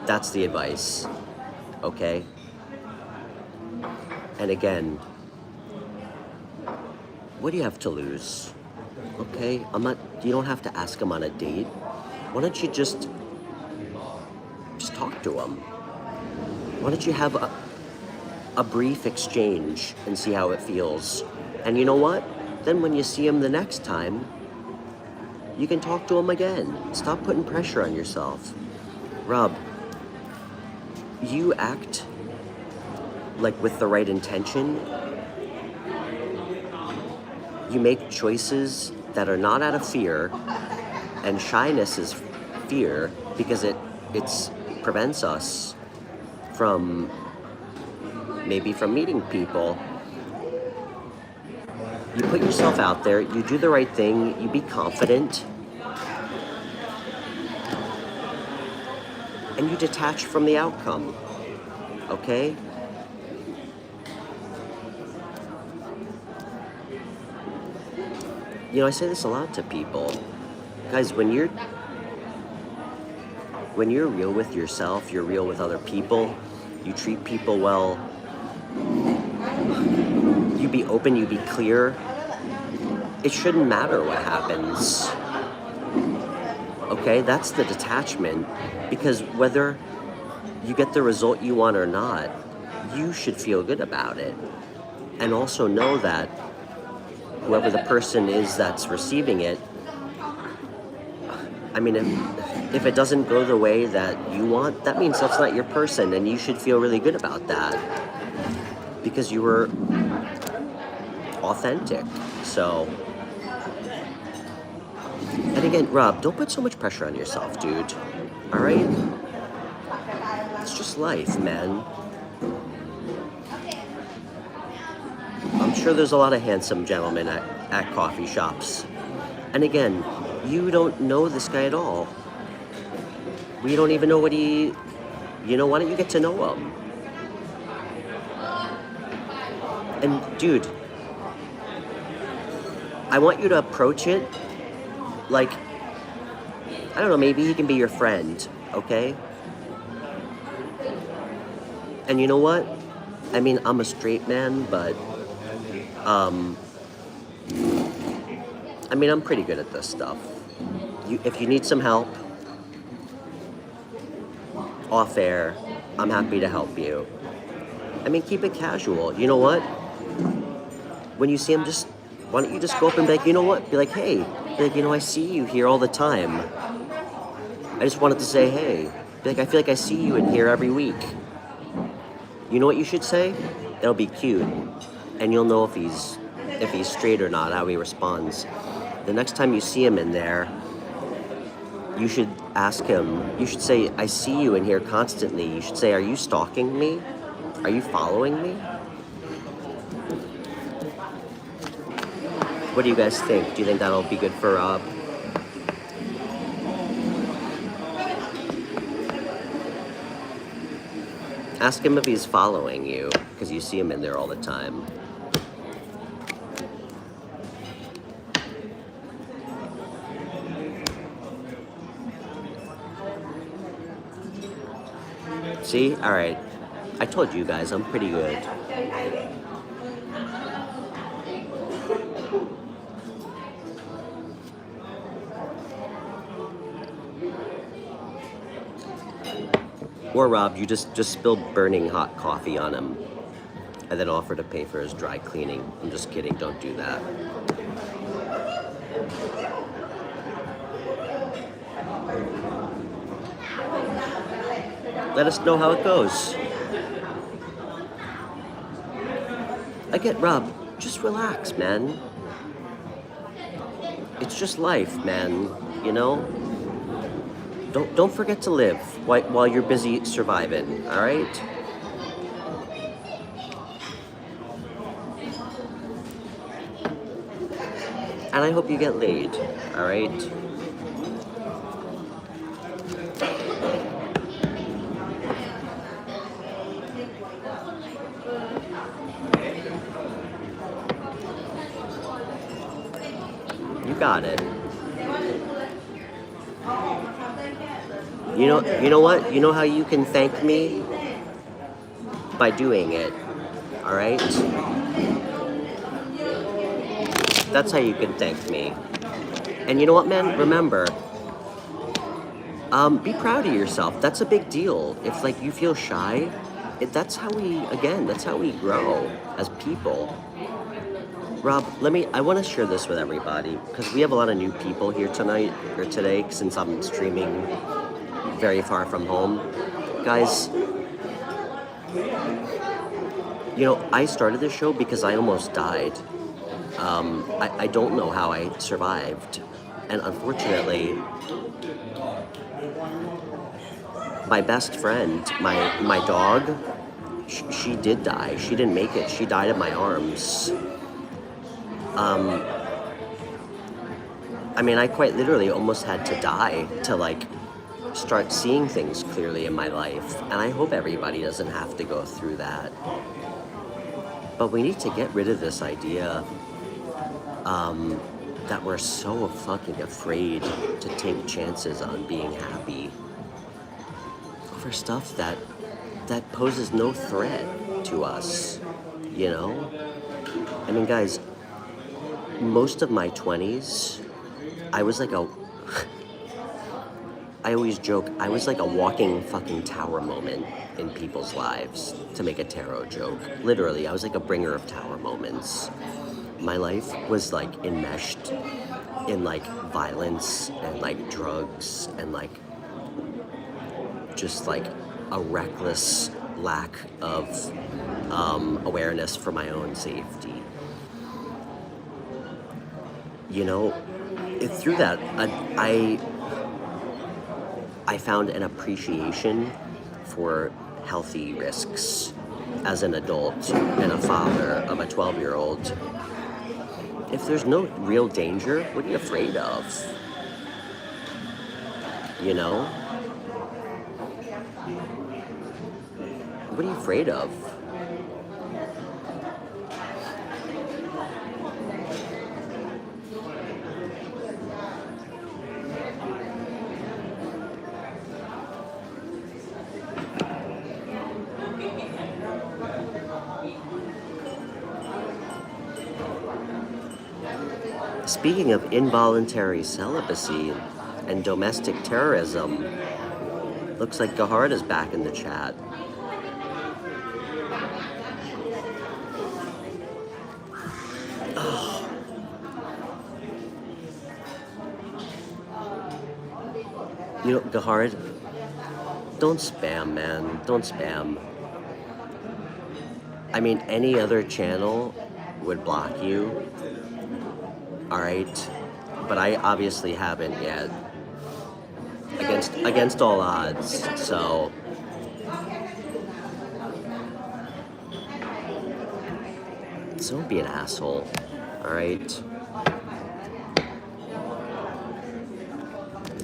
A: That's the advice, okay? And again, what do you have to lose? Okay, you don't have to ask him on a date. Why don't you just talk to him? Why don't you have a brief exchange and see how it feels? And you know what? Then when you see him the next time, you can talk to him again. Stop putting pressure on yourself. Rob, you act like with the right intention. You make choices that are not out of fear, and shyness is fear because it prevents us from meeting people. You put yourself out there, you do the right thing, you be confident, and you detach from the outcome, okay? You know, I say this a lot to people. Guys, when you're real with yourself, you're real with other people, you treat people well, you be open, you be clear, it shouldn't matter what happens. Okay, that's the detachment, because whether you get the result you want or not, you should feel good about it. And also know that whoever the person is that's receiving it, I mean, if it doesn't go the way that you want, that means that's not your person, and you should feel really good about that because you were authentic. So, and again, Rob, don't put so much pressure on yourself, dude. All right? It's just life, man. I'm sure there's a lot of handsome gentlemen at coffee shops. And again, you don't know this guy at all. We don't even know what why don't you get to know him? And dude, I want you to approach it like, I don't know, maybe he can be your friend, okay? And you know what? I mean, I'm a straight man, but I mean, I'm pretty good at this stuff. If you need some help, off air, I'm happy to help you. I mean, keep it casual. You know what? When you see him, why don't you just go up and be like, you know what? Be like, hey, I see you here all the time. I just wanted to say, hey. Be like, I feel like I see you in here every week. You know what you should say? That'll be cute. And you'll know if he's straight or not, how he responds. The next time you see him in there, you should ask him, you should say, I see you in here constantly. You should say, are you stalking me? Are you following me? What do you guys think? Do you think that'll be good for Rob? Ask him if he's following you, because you see him in there all the time. See? All right. I told you guys, I'm pretty good. Or Rob, you just spilled burning hot coffee on him and then offer to pay for his dry cleaning. I'm just kidding, don't do that. Let us know how it goes. Again, Rob, just relax, man. It's just life, man, you know? Don't forget to live while you're busy surviving, all right? And I hope you get laid, all right? You got it. You know what? You know how you can thank me? By doing it, all right? That's how you can thank me. And you know what, man? Remember, be proud of yourself. That's a big deal. If like you feel shy, that's how we grow as people. Rob, I want to share this with everybody because we have a lot of new people here tonight or today since I'm streaming very far from home. Guys, you know, I started this show because I almost died. I don't know how I survived. And unfortunately, my best friend, my dog, she did die. She didn't make it. She died in my arms. I mean, I quite literally almost had to die to like start seeing things clearly in my life. And I hope everybody doesn't have to go through that. But we need to get rid of this idea that we're so fucking afraid to take chances on being happy over stuff that poses no threat to us, you know? I mean, guys, most of my 20s, I always joke, I was like a walking fucking tower moment in people's lives, to make a tarot joke. Literally, I was like a bringer of tower moments. My life was like enmeshed in like violence and like drugs and like just like a reckless lack of awareness for my own safety. You know, through that, I found an appreciation for healthy risks as an adult and a father of a 12-year-old. If there's no real danger, what are you afraid of? You know? What are you afraid of? Speaking of involuntary celibacy and domestic terrorism, looks like Gahard is back in the chat. Oh. You know, Gahard, don't spam, man. Don't spam. I mean, any other channel would block you. Alright, but I obviously haven't yet. Against all odds, so don't be an asshole, alright?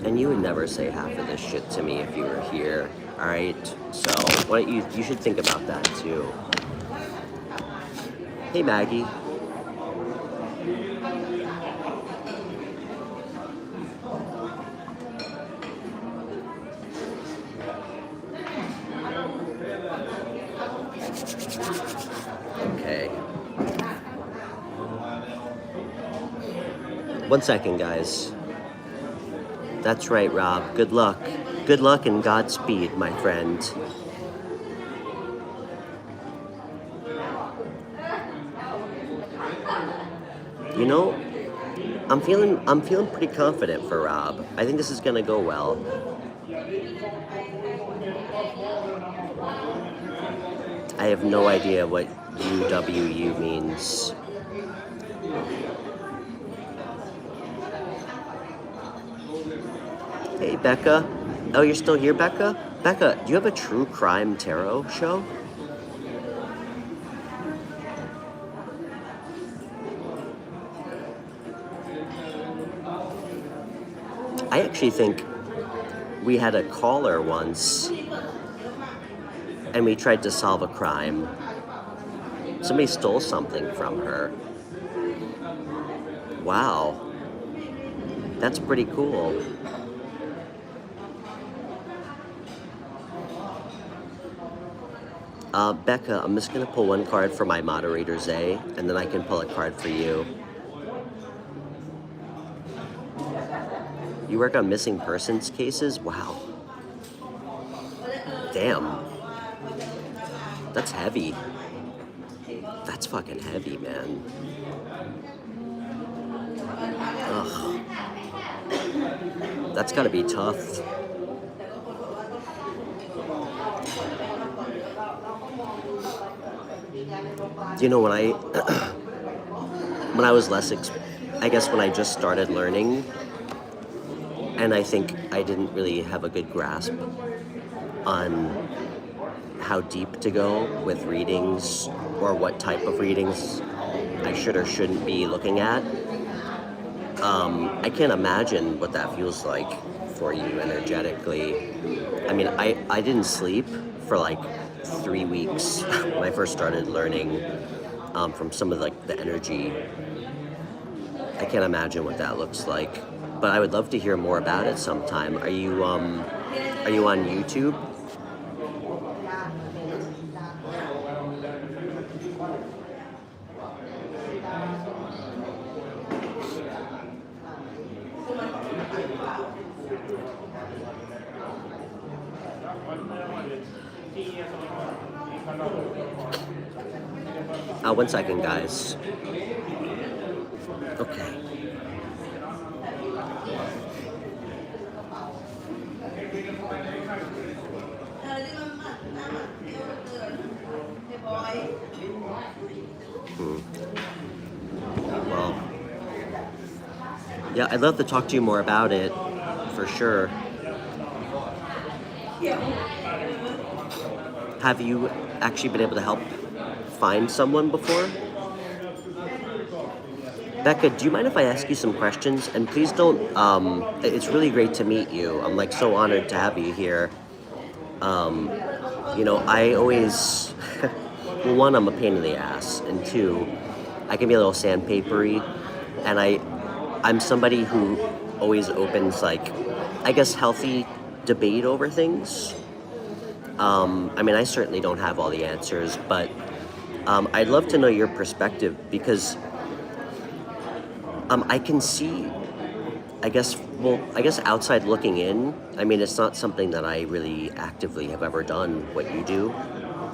A: And you would never say half of this shit to me if you were here, alright? So why don't you should think about that too. Hey Maggie. Okay. 1 second, guys. That's right, Rob. Good luck. Good luck and Godspeed, my friend. You know, I'm feeling pretty confident for Rob. I think this is gonna go well. I have no idea what UWU means. Hey, Becca. Oh, you're still here, Becca? Becca, do you have a true crime tarot show? actually think we had a caller once, and we tried to solve a crime. Somebody stole something from her. Wow. That's pretty cool. Becca, I'm just going to pull one card for my moderator, Zay, and then I can pull a card for you. You work on missing persons cases? Wow. Damn. That's heavy. That's fucking heavy, man. Ugh. That's gotta be tough. You know, when I was I guess when I just started learning, and I think I didn't really have a good grasp on how deep to go with readings or what type of readings I should or shouldn't be looking at. I can't imagine what that feels like for you energetically. I mean, I didn't sleep for like 3 weeks when I first started learning from some of like the energy. I can't imagine what that looks like, but I would love to hear more about it sometime. Are you on YouTube? One second, guys. Okay. Well, yeah, I'd love to talk to you more about it, for sure. Have you actually been able to help find someone before? Becca, do you mind if I ask you some questions? And please don't, it's really great to meet you. I'm like so honored to have you here. You know, I always, well, one, I'm a pain in the ass, and two, I can be a little sandpapery, and I'm somebody who always opens like, I guess, healthy debate over things. I mean, I certainly don't have all the answers, but I'd love to know your perspective, because I can see, I guess outside looking in, I mean, it's not something that I really actively have ever done, what you do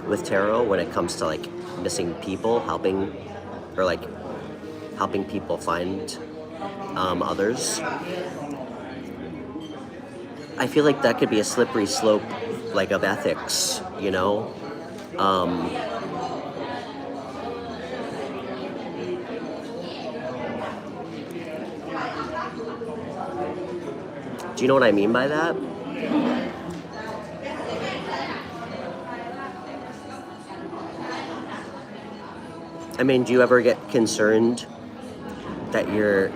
A: with tarot when it comes to like missing people, helping people find others. I feel like that could be a slippery slope, like, of ethics, you know? Do you know what I mean by that? I mean, do you ever get concerned that you're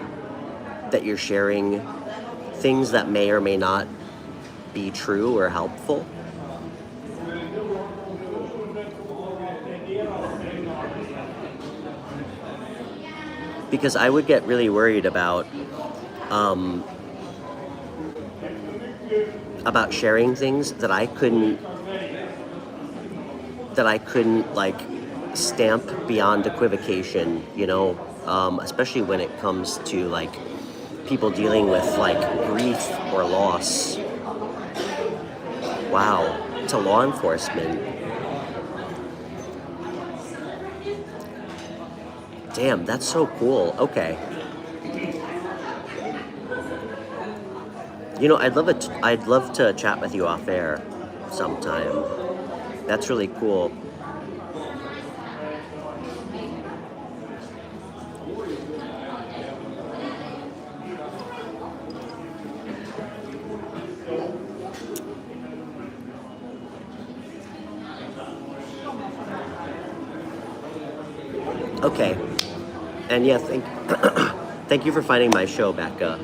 A: sharing things that may or may not be true or helpful? Because I would get really worried about sharing things that I couldn't like stamp beyond equivocation, you know, especially when it comes to like people dealing with like grief or loss. Wow, to law enforcement. Damn, that's so cool. Okay. You know, I'd love to chat with you off air sometime. That's really cool. Okay. And yeah, thank you for finding my show, Becca.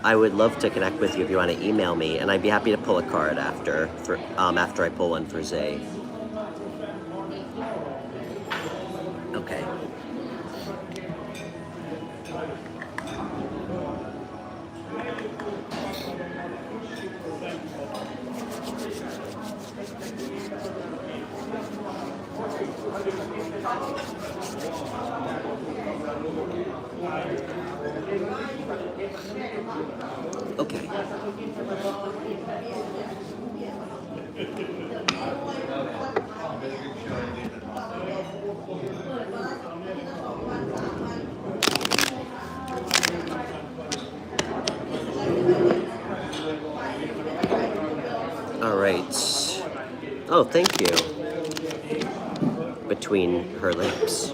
A: I would love to connect with you if you want to email me, and I'd be happy to pull a card after I pull one for Zay. Okay. Okay. All right. Oh, thank you. Between her lips.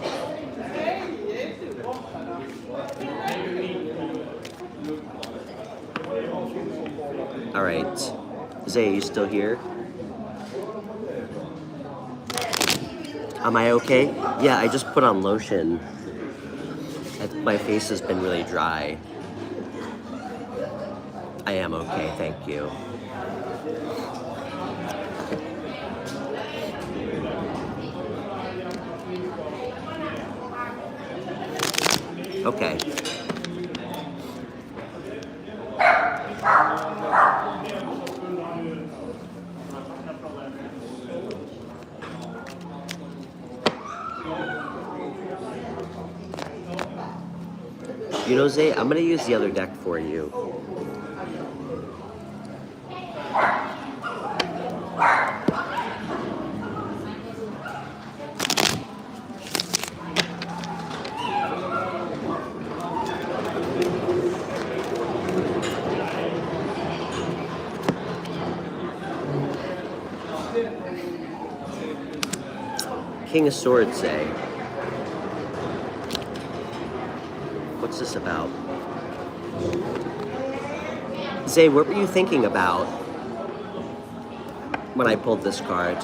A: All right. Zay, are you still here? Am I okay? Yeah, I just put on lotion. My face has been really dry. I am okay, thank you. Okay. You know, Zay, I'm gonna use the other deck for you. King of Swords, Zay. What's this about? Zay, what were you thinking about when I pulled this card?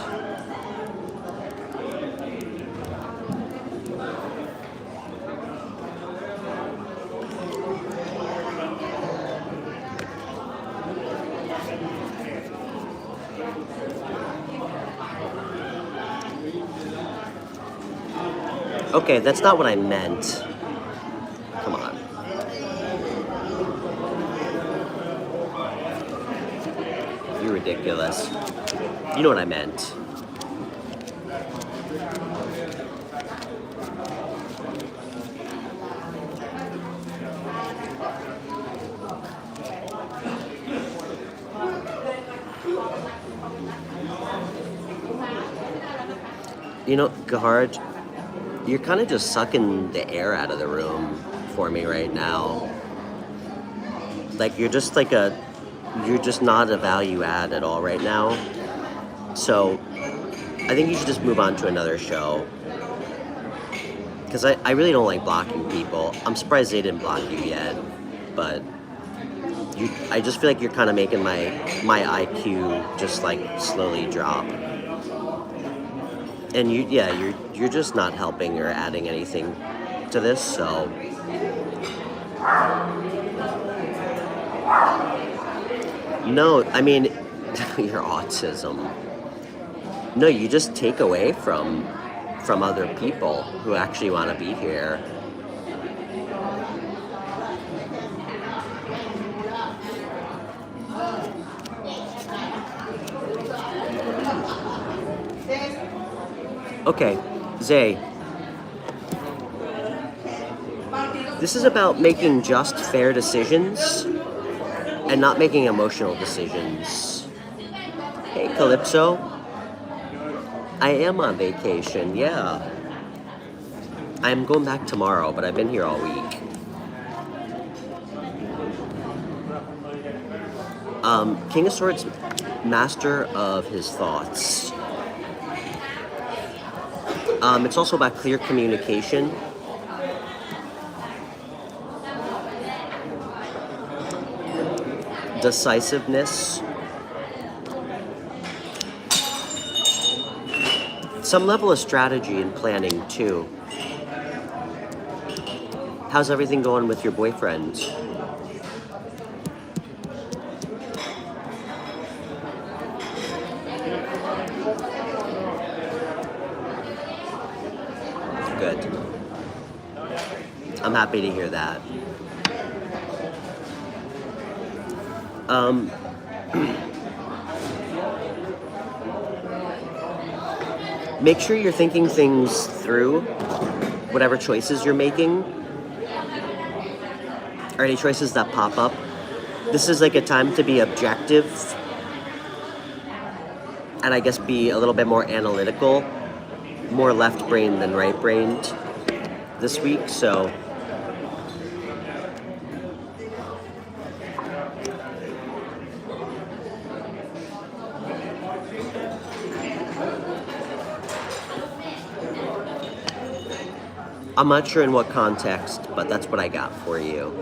A: Okay, that's not what I meant. Come on. You're ridiculous. You know what I meant. You know, Gahard, you're kind of just sucking the air out of the room for me right now. Like, you're just not a value add at all right now. So, I think you should just move on to another show. Because I really don't like blocking people. I'm surprised they didn't block you yet. But, I just feel like you're kind of making my IQ just, like, slowly drop. And you're just not helping or adding anything to this, so. No, I mean, your autism. No, you just take away from other people who actually want to be here. Okay, Zay. This is about making just, fair decisions and not making emotional decisions. Hey, Calypso. I am on vacation, yeah. I'm going back tomorrow, but I've been here all week. King of Swords, master of his thoughts. It's also about clear communication. Decisiveness. Some level of strategy and planning, too. How's everything going with your boyfriend? Good. I'm happy to hear that. Make sure you're thinking things through, whatever choices you're making, or any choices that pop up. This is like a time to be objective, and I guess be a little bit more analytical, more left-brained than right-brained this week, so I'm not sure in what context, but that's what I got for you.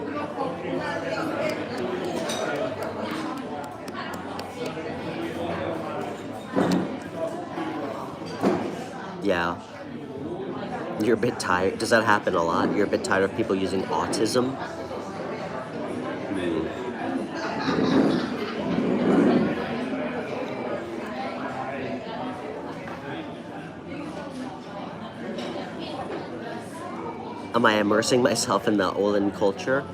A: Yeah. You're a bit tired. Does that happen a lot? You're a bit tired of people using autism? Am I immersing myself in the Åland culture?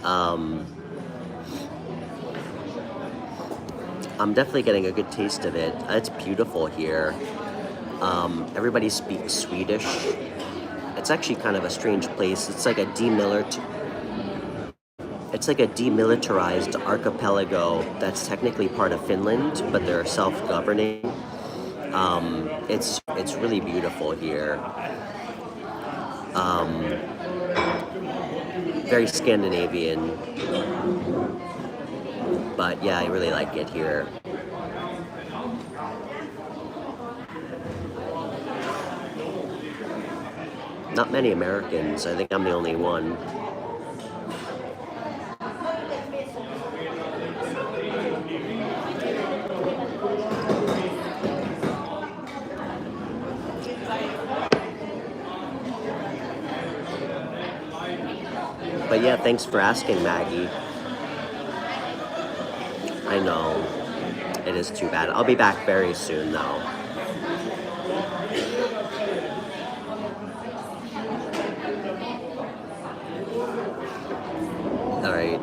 A: I'm definitely getting a good taste of it. It's beautiful here. Everybody speaks Swedish. It's actually kind of a strange place. It's like a demilitarized archipelago that's technically part of Finland, but they're self-governing. It's really beautiful here. Very Scandinavian, but yeah, I really like it here. Not many Americans. I think I'm the only one. But yeah, thanks for asking, Maggie. I know. It is too bad. I'll be back very soon, though. Alright.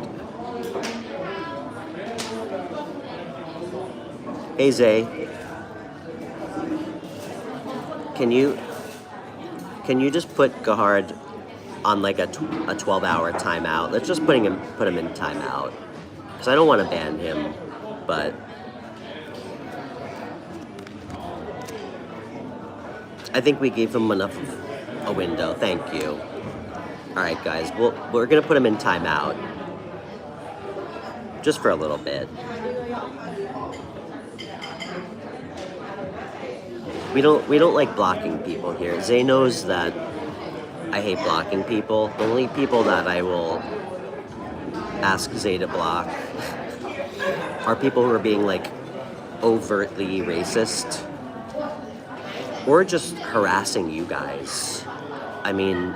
A: Hey, Zay. Can you just put Gahard on like a 12-hour timeout? Let's just put him in timeout. Because I don't want to ban him, but I think we gave him enough of a window. Thank you. Alright, guys. We're going to put him in timeout. Just for a little bit. We don't like blocking people here. Zay knows that I hate blocking people. The only people that I will ask Zay to block are people who are being like overtly racist or just harassing you guys. I mean,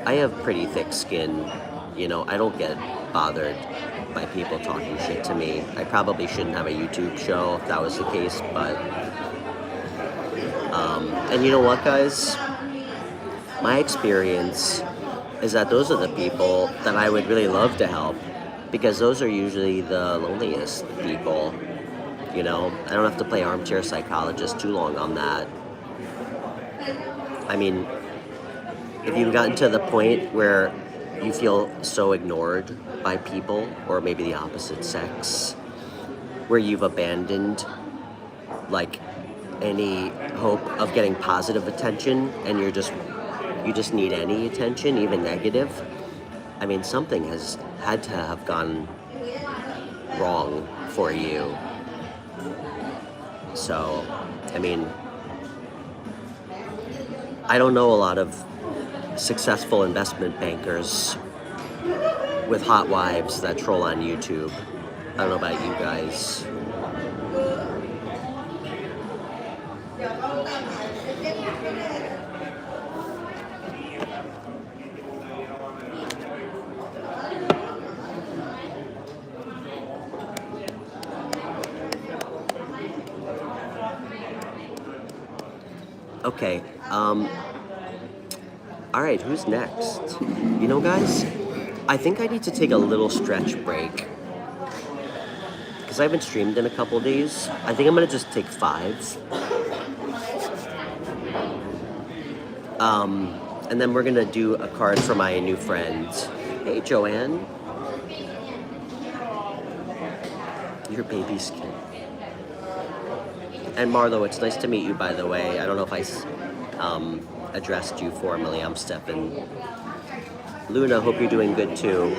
A: I have pretty thick skin, you know, I don't get bothered by people talking shit to me. I probably shouldn't have a YouTube show if that was the case, but and you know what, guys? My experience is that those are the people that I would really love to help, because those are usually the loneliest people, you know? I don't have to play armchair psychologist too long on that. I mean, if you've gotten to the point where you feel so ignored by people, or maybe the opposite sex, where you've abandoned, like, any hope of getting positive attention, and you just need any attention, even negative, I mean, something has had to have gone wrong for you. So, I mean, I don't know a lot of successful investment bankers with hot wives that troll on YouTube. I don't know about you guys. Okay, all right, who's next? You know, guys, I think I need to take a little stretch break. Because I haven't streamed in a couple days. I think I'm gonna just take 5. And then we're gonna do a card for my new friend. Hey, Joanne. Your baby skin. And Marlo, it's nice to meet you, by the way. I don't know if I addressed you formally. I'm Stefan. Luna, hope you're doing good too.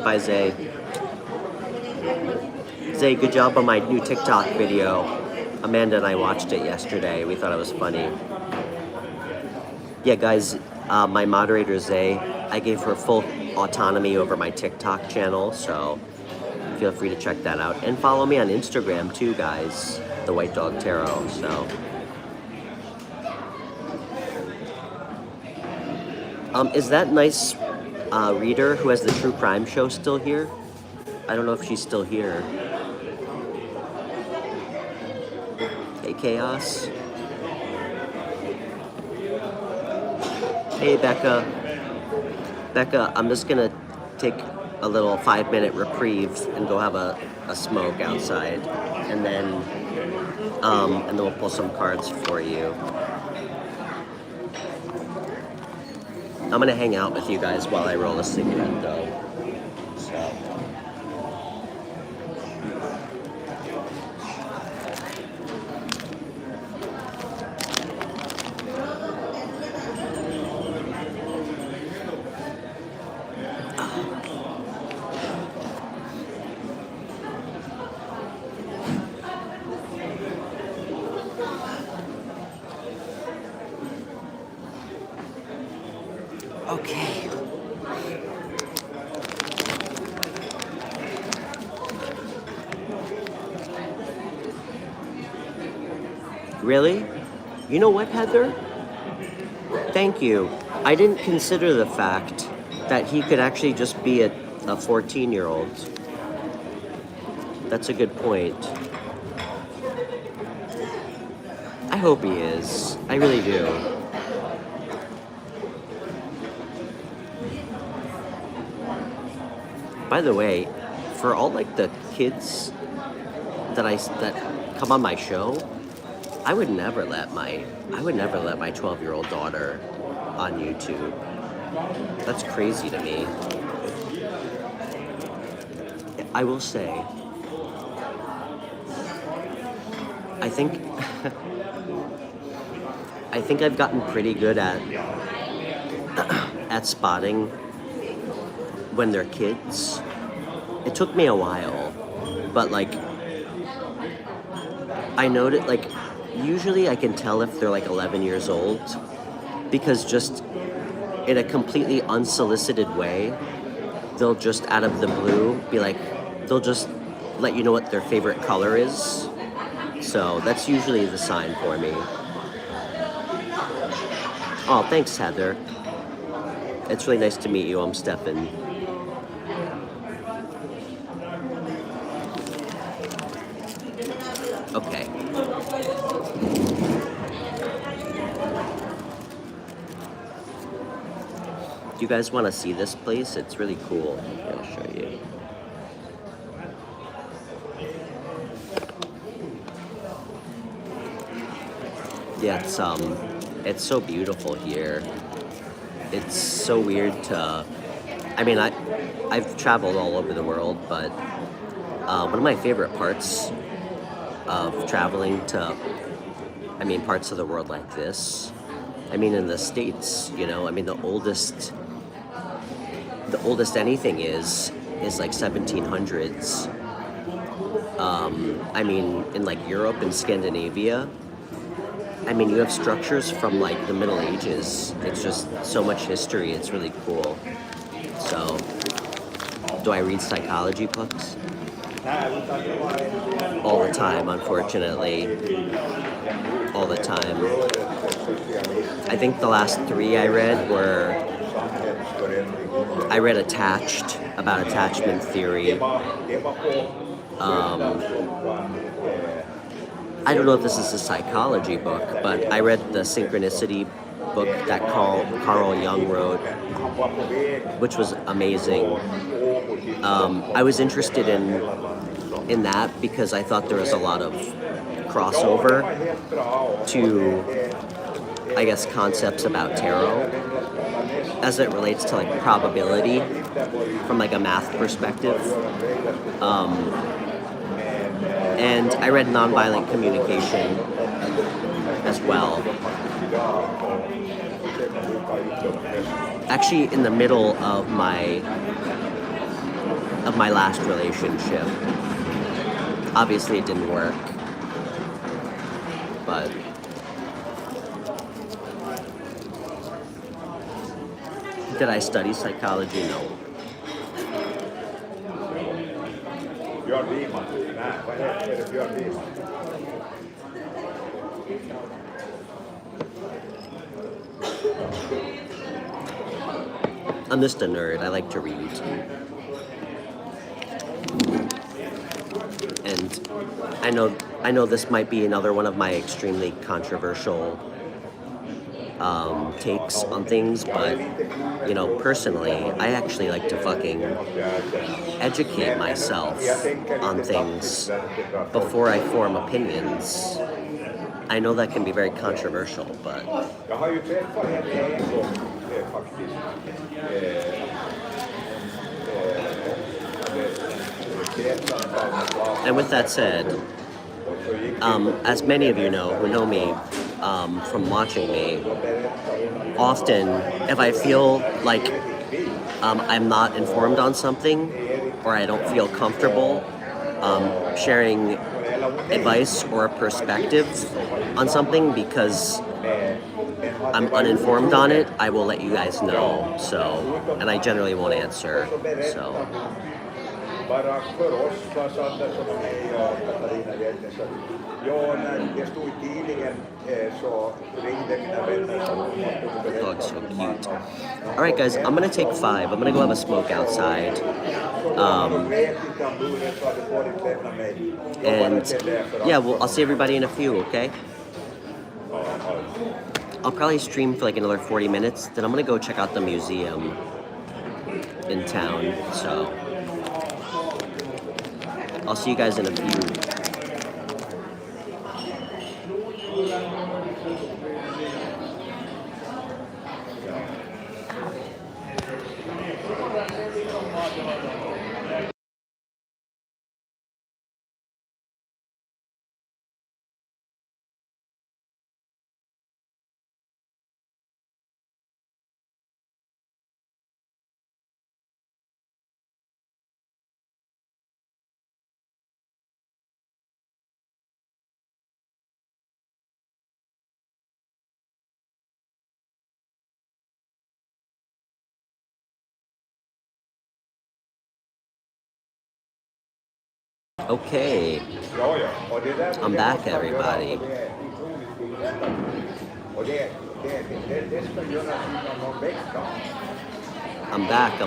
A: Bye, Zay. Zay, good job on my new TikTok video. Amanda and I watched it yesterday. We thought it was funny. Yeah, guys, my moderator, Zay, I gave her full autonomy over my TikTok channel, so feel free to check that out. And follow me on Instagram too, guys, the White Dog Tarot, so. Is that nice reader who has the true crime show still here? I don't know if she's still here. Hey, Chaos. Hey, Becca. Becca, I'm just gonna take a little 5-minute reprieve and go have a smoke outside, and then we'll pull some cards for you. I'm gonna hang out with you guys while I roll a cigarette, though. So. Okay. Really? You know what, Heather? Thank you. I didn't consider the fact that he could actually just be a 14-year-old. That's a good point. I hope he is. I really do. By the way, for all like the kids that come on my show, I would never let my 12-year-old daughter on YouTube. That's crazy to me. I will say, I think I've gotten pretty good at spotting when they're kids. It took me a while, but like I noticed, like usually I can tell if they're like 11 years old because just in a completely unsolicited way, they'll just out of the blue be like, they'll just let you know what their favorite color is. So that's usually the sign for me. Oh, thanks, Heather. It's really nice to meet you. I'm Stefan. Okay. Do you guys want to see this place? It's really cool. Here, I'll show you. Yeah, it's so beautiful here. It's so weird to, I mean, I've traveled all over the world, but one of my favorite parts of traveling to, parts of the world like this, in the States, you know, the oldest anything is like 1700s. In like Europe and Scandinavia, you have structures from like the Middle Ages. It's just so much history. It's really cool. So, do I read psychology books? All the time, unfortunately. All the time. I think the last 3 I read were, I read Attached, about attachment theory. I don't know if this is a psychology book, but I read the Synchronicity book that Carl Jung wrote, which was amazing. I was interested in that because I thought there was a lot of crossover to, I guess, concepts about tarot as it relates to like probability from like a math perspective. And I read Nonviolent Communication as well. Actually, in the middle of my last relationship. Obviously, it didn't work, but did I study psychology? No. I'm just a nerd. I like to read. And I know this might be another one of my extremely controversial takes on things, but you know, personally, I actually like to fucking educate myself on things before I form opinions. I know that can be very controversial, but and with that said, as many of you know who know me from watching me, often if I feel like I'm not informed on something or I don't feel comfortable sharing advice or a perspective on something because I'm uninformed on it, I will let you guys know. So, and I generally won't answer. So. Dog's so cute. Alright guys, I'm gonna take 5. I'm gonna go have a smoke outside. And yeah, well, I'll see everybody in a few, okay? I'll probably stream for like another 40 minutes, then I'm gonna go check out the museum in town, so I'll see you guys in a few. Okay, I'm back, everybody. I'm back.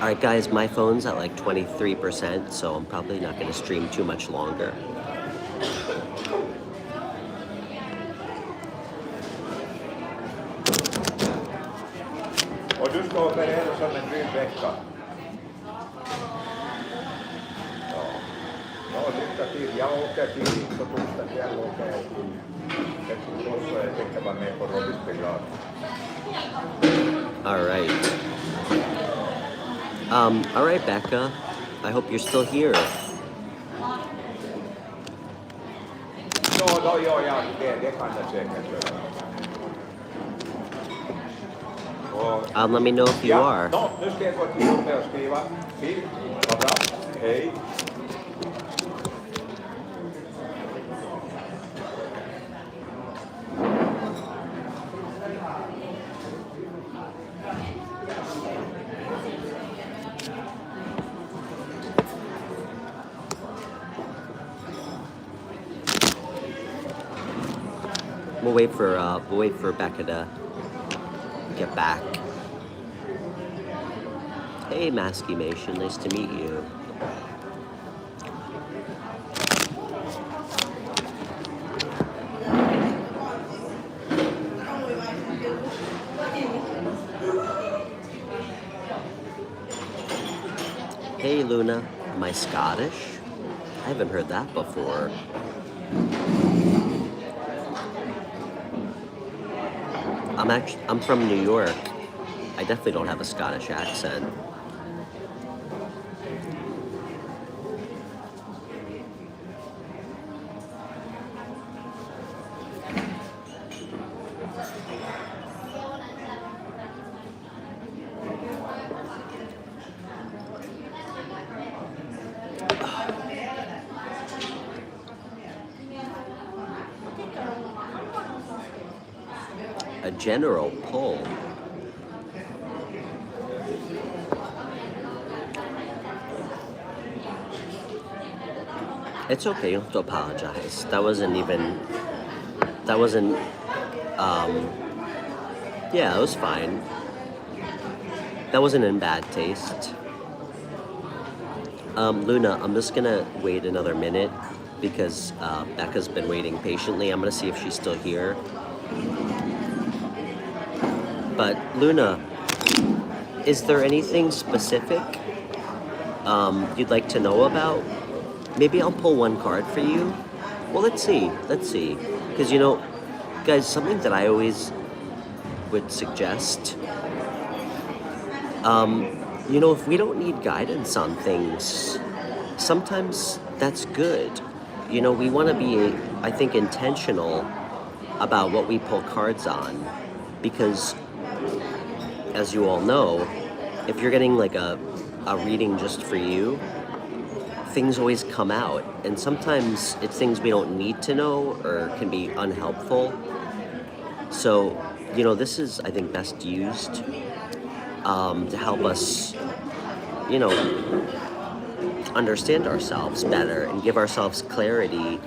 A: Alright guys, my phone's at like 23%, so I'm probably not going to stream too much longer.
B: Och du ska operera som en dryg vecka. Ja, lycka till. Jag åker till på torsdag kväll och åker till Helsingfors så jag tänker vara med på Robbys begravning.
A: All right, Becca. I hope you're still here.
B: Ja, det kan jag säkert göra.
A: Let me know if you are.
B: Nu ska jag gå till jobbet och skriva. Vad bra. Hej.
A: We'll wait for Becca to get back. Hey, Maskimation, nice to meet you. Hey, Luna. Am I Scottish? I haven't heard that before. I'm from New York. I definitely don't have a Scottish accent. A general pull. It's okay, you don't have to apologize. That wasn't, yeah, it was fine. That wasn't in bad taste. Luna, I'm just gonna wait another minute because Becca's been waiting patiently. I'm gonna see if she's still here. But Luna, is there anything specific you'd like to know about? Maybe I'll pull one card for you. Well, let's see. Because, guys, something that I always would suggest, if we don't need guidance on things, sometimes that's good. We want to be, I think, intentional about what we pull cards on. Because, as you all know, if you're getting like a reading just for you, things always come out, and sometimes it's things we don't need to know or can be unhelpful. So, this is, I think, best used to help us, understand ourselves better and give ourselves clarity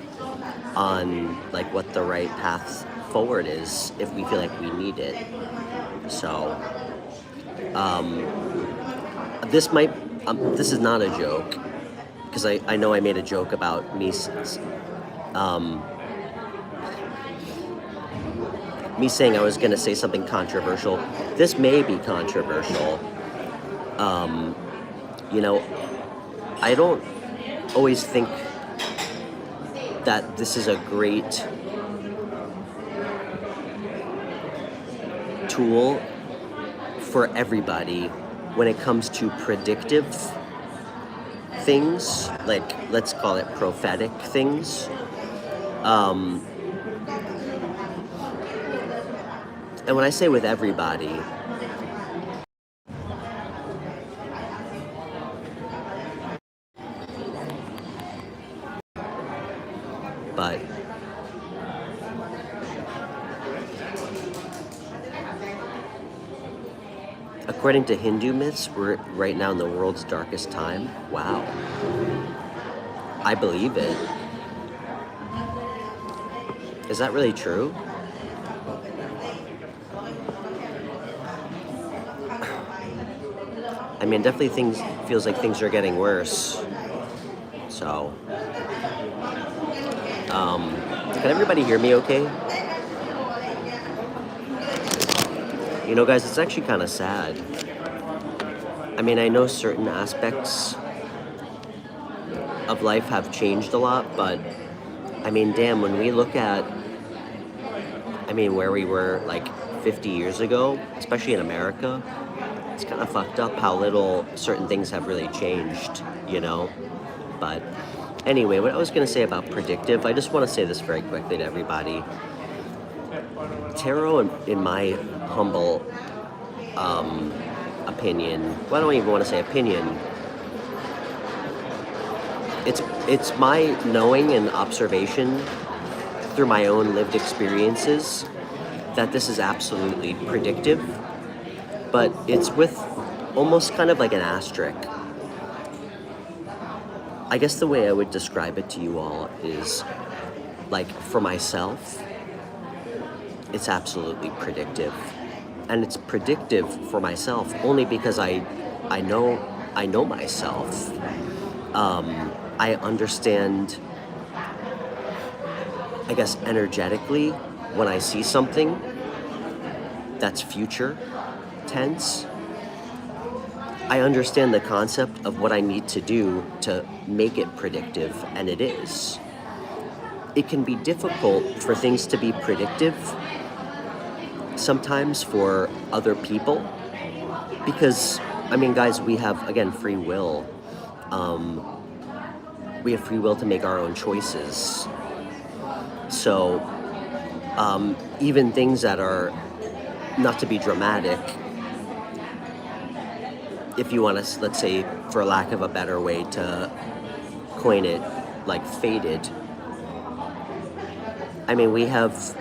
A: on like what the right path forward is if we feel like we need it. So, this is not a joke. Because I know I made a joke about me saying I was going to say something controversial. This may be controversial. I don't always think that this is a great tool for everybody when it comes to predictive things, like let's call it prophetic things. And when I say with everybody, but according to Hindu myths, we're right now in the world's darkest time. Wow. I believe it. Is that really true? I mean, definitely feels like things are getting worse. So, can everybody hear me okay? Guys, it's actually kind of sad. I mean, I know certain aspects of life have changed a lot, but I mean, damn, when we look at, where we were like 50 years ago, especially in America, it's kind of fucked up how little certain things have really changed, But anyway, what I was going to say about predictive, I just want to say this very quickly to everybody. Tarot, in my humble opinion, well, I don't even want to say opinion, it's my knowing and observation through my own lived experiences that this is absolutely predictive, but it's with almost kind of like an asterisk. I guess the way I would describe it to you all is, like, for myself, it's absolutely predictive. And it's predictive for myself only because I I know myself. I understand, I guess, energetically, when I see something that's future tense, I understand the concept of what I need to do to make it predictive, and it is. It can be difficult for things to be predictive sometimes for other people because, I mean, guys, we have, again, free will. We have free will to make our own choices. So, even things that are, not to be dramatic, if you want to, let's say, for lack of a better way to coin it, like fated, I mean, we have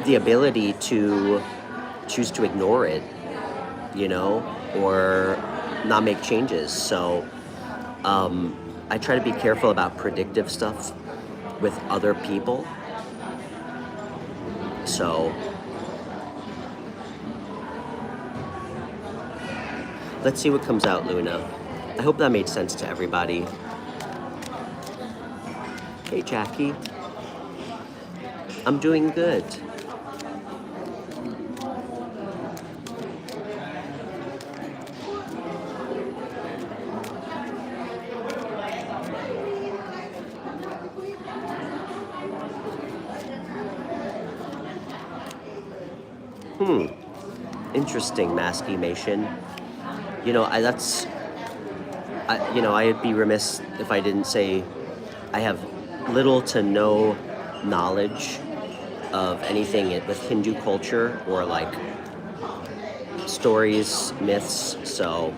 A: the ability to choose to ignore it, you know, or not make changes. So I try to be careful about predictive stuff with other people. So let's see what comes out, Luna. I hope that made sense to everybody. Hey, Jackie. I'm doing good. Interesting, Maskymation. You know, I'd be remiss if I didn't say I have little to no knowledge of anything with Hindu culture or like stories, myths, so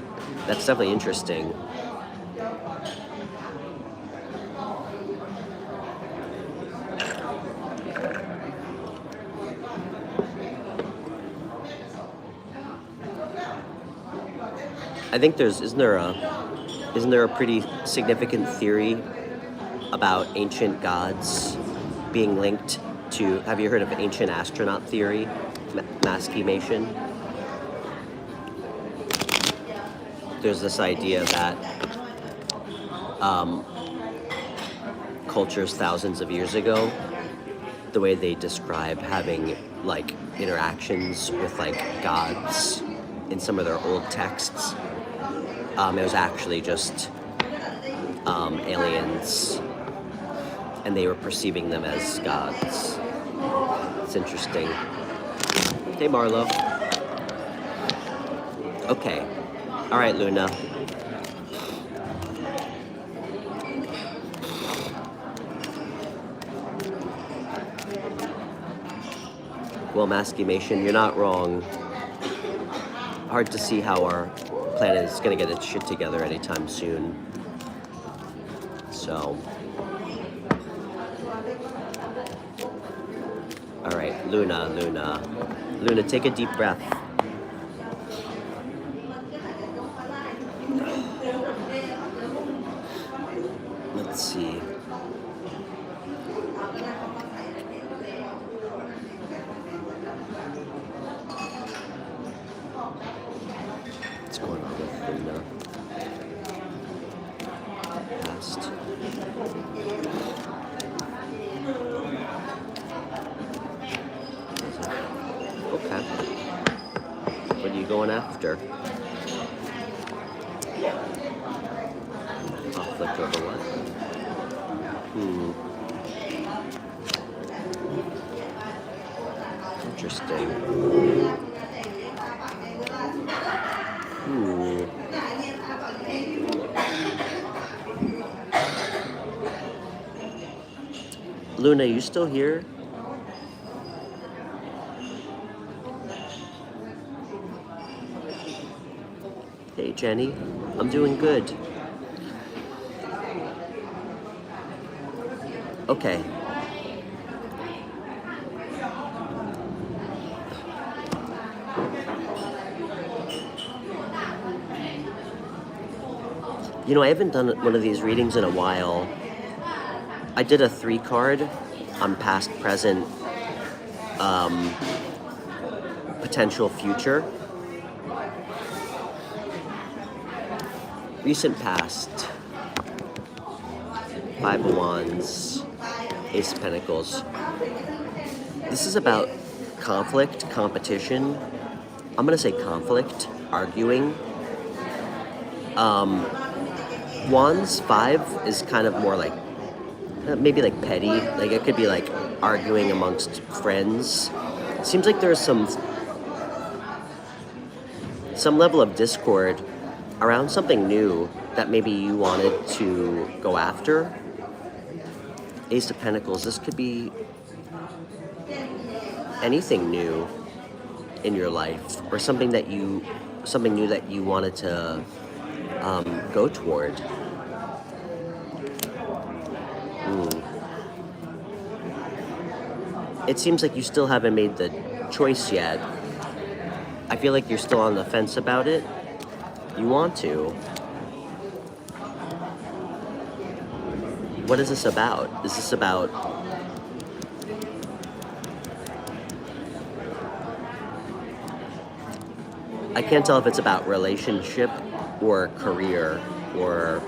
A: that's definitely interesting. I think isn't there a pretty significant theory about ancient gods being linked to, have you heard of ancient astronaut theory, Maskymation? There's this idea that cultures thousands of years ago, the way they describe having like interactions with like gods in some of their old texts, it was actually just aliens, and they were perceiving them as gods. It's interesting. Hey, Marlo. Okay. All right, Luna. Well, Maskymation, you're not wrong. Hard to see how our planet is going to get its shit together anytime soon. So, all right, Luna, take a deep breath. Let's see. What's going on with Luna? Past. Okay. What are you going after? Conflict over what? Interesting. Luna, you still here? Hey, Jenny. I'm doing good. Okay. You know, I haven't done one of these readings in a while. I did a 3-card on past, present, potential future. recent past, Five of Wands, Ace of Pentacles. This is about conflict, competition. I'm gonna say conflict, arguing. Wands 5 is kind of more like, maybe like petty. Like it could be like arguing amongst friends. It seems like there's some level of discord around something new that maybe you wanted to go after. Ace of Pentacles, this could be anything new in your life, or something new that you wanted to go toward. It seems like you still haven't made the choice yet. I feel like you're still on the fence about it. You want to. What is this about? Is this about I can't tell if it's about relationship or career or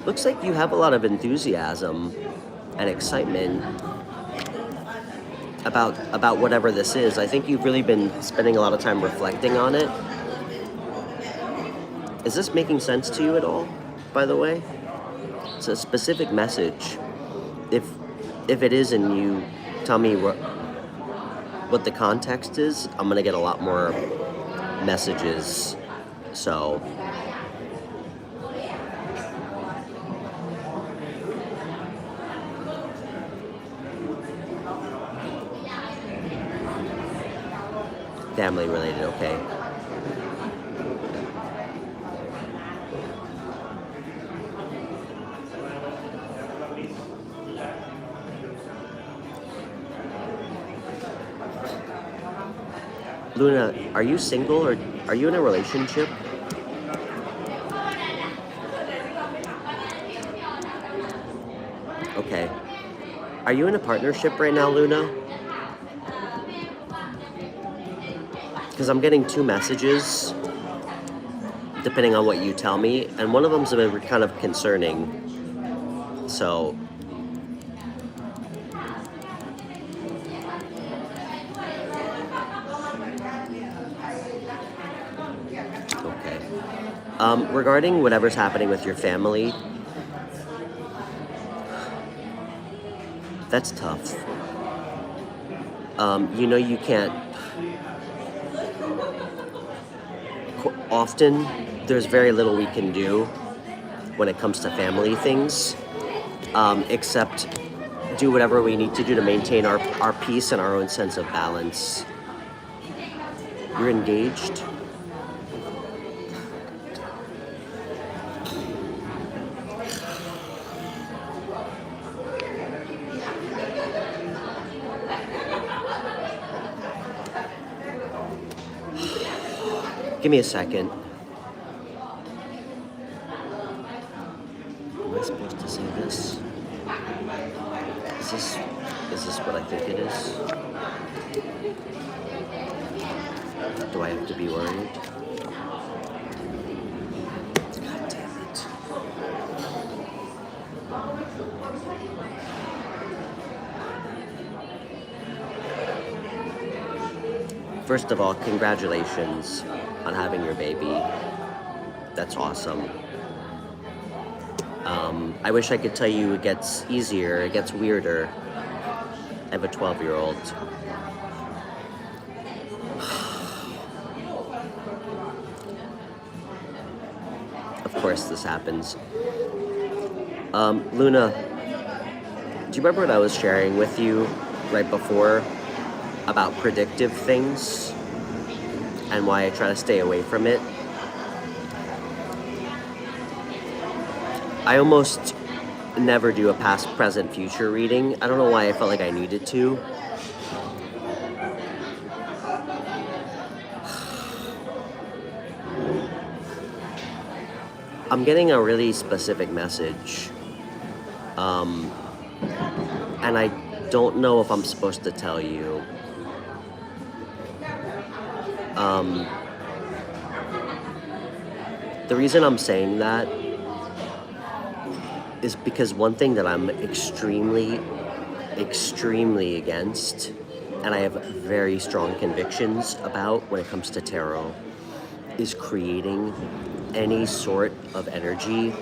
A: looks like you have a lot of enthusiasm and excitement about whatever this is. I think you've really been spending a lot of time reflecting on it. Is this making sense to you at all, by the way? It's a specific message. If it is and you tell me what the context is, I'm gonna get a lot more messages. So family related, okay. Luna, are you single or are you in a relationship? Okay. Are you in a partnership right now, Luna? Because I'm getting two messages, depending on what you tell me, and one of them's a bit kind of concerning. So regarding whatever's happening with your family, that's tough. You know you can't... Often, there's very little we can do when it comes to family things, except do whatever we need to do to maintain our peace and our own sense of balance. You're engaged? Give me a second. Am I supposed to say this? Is this what I think it is? Do I have to be worried? God damn it. First of all, congratulations on having your baby. That's awesome. I wish I could tell you it gets easier, it gets weirder. I have a 12-year-old. Of course this happens. Luna, do you remember what I was sharing with you right before about predictive things and why I try to stay away from it? I almost never do a past, present, future reading. I don't know why I felt like I needed to. I'm getting a really specific message. And I don't know if I'm supposed to tell you. The reason I'm saying that is because one thing that I'm extremely against, and I have very strong convictions about when it comes to tarot, is creating any sort of energy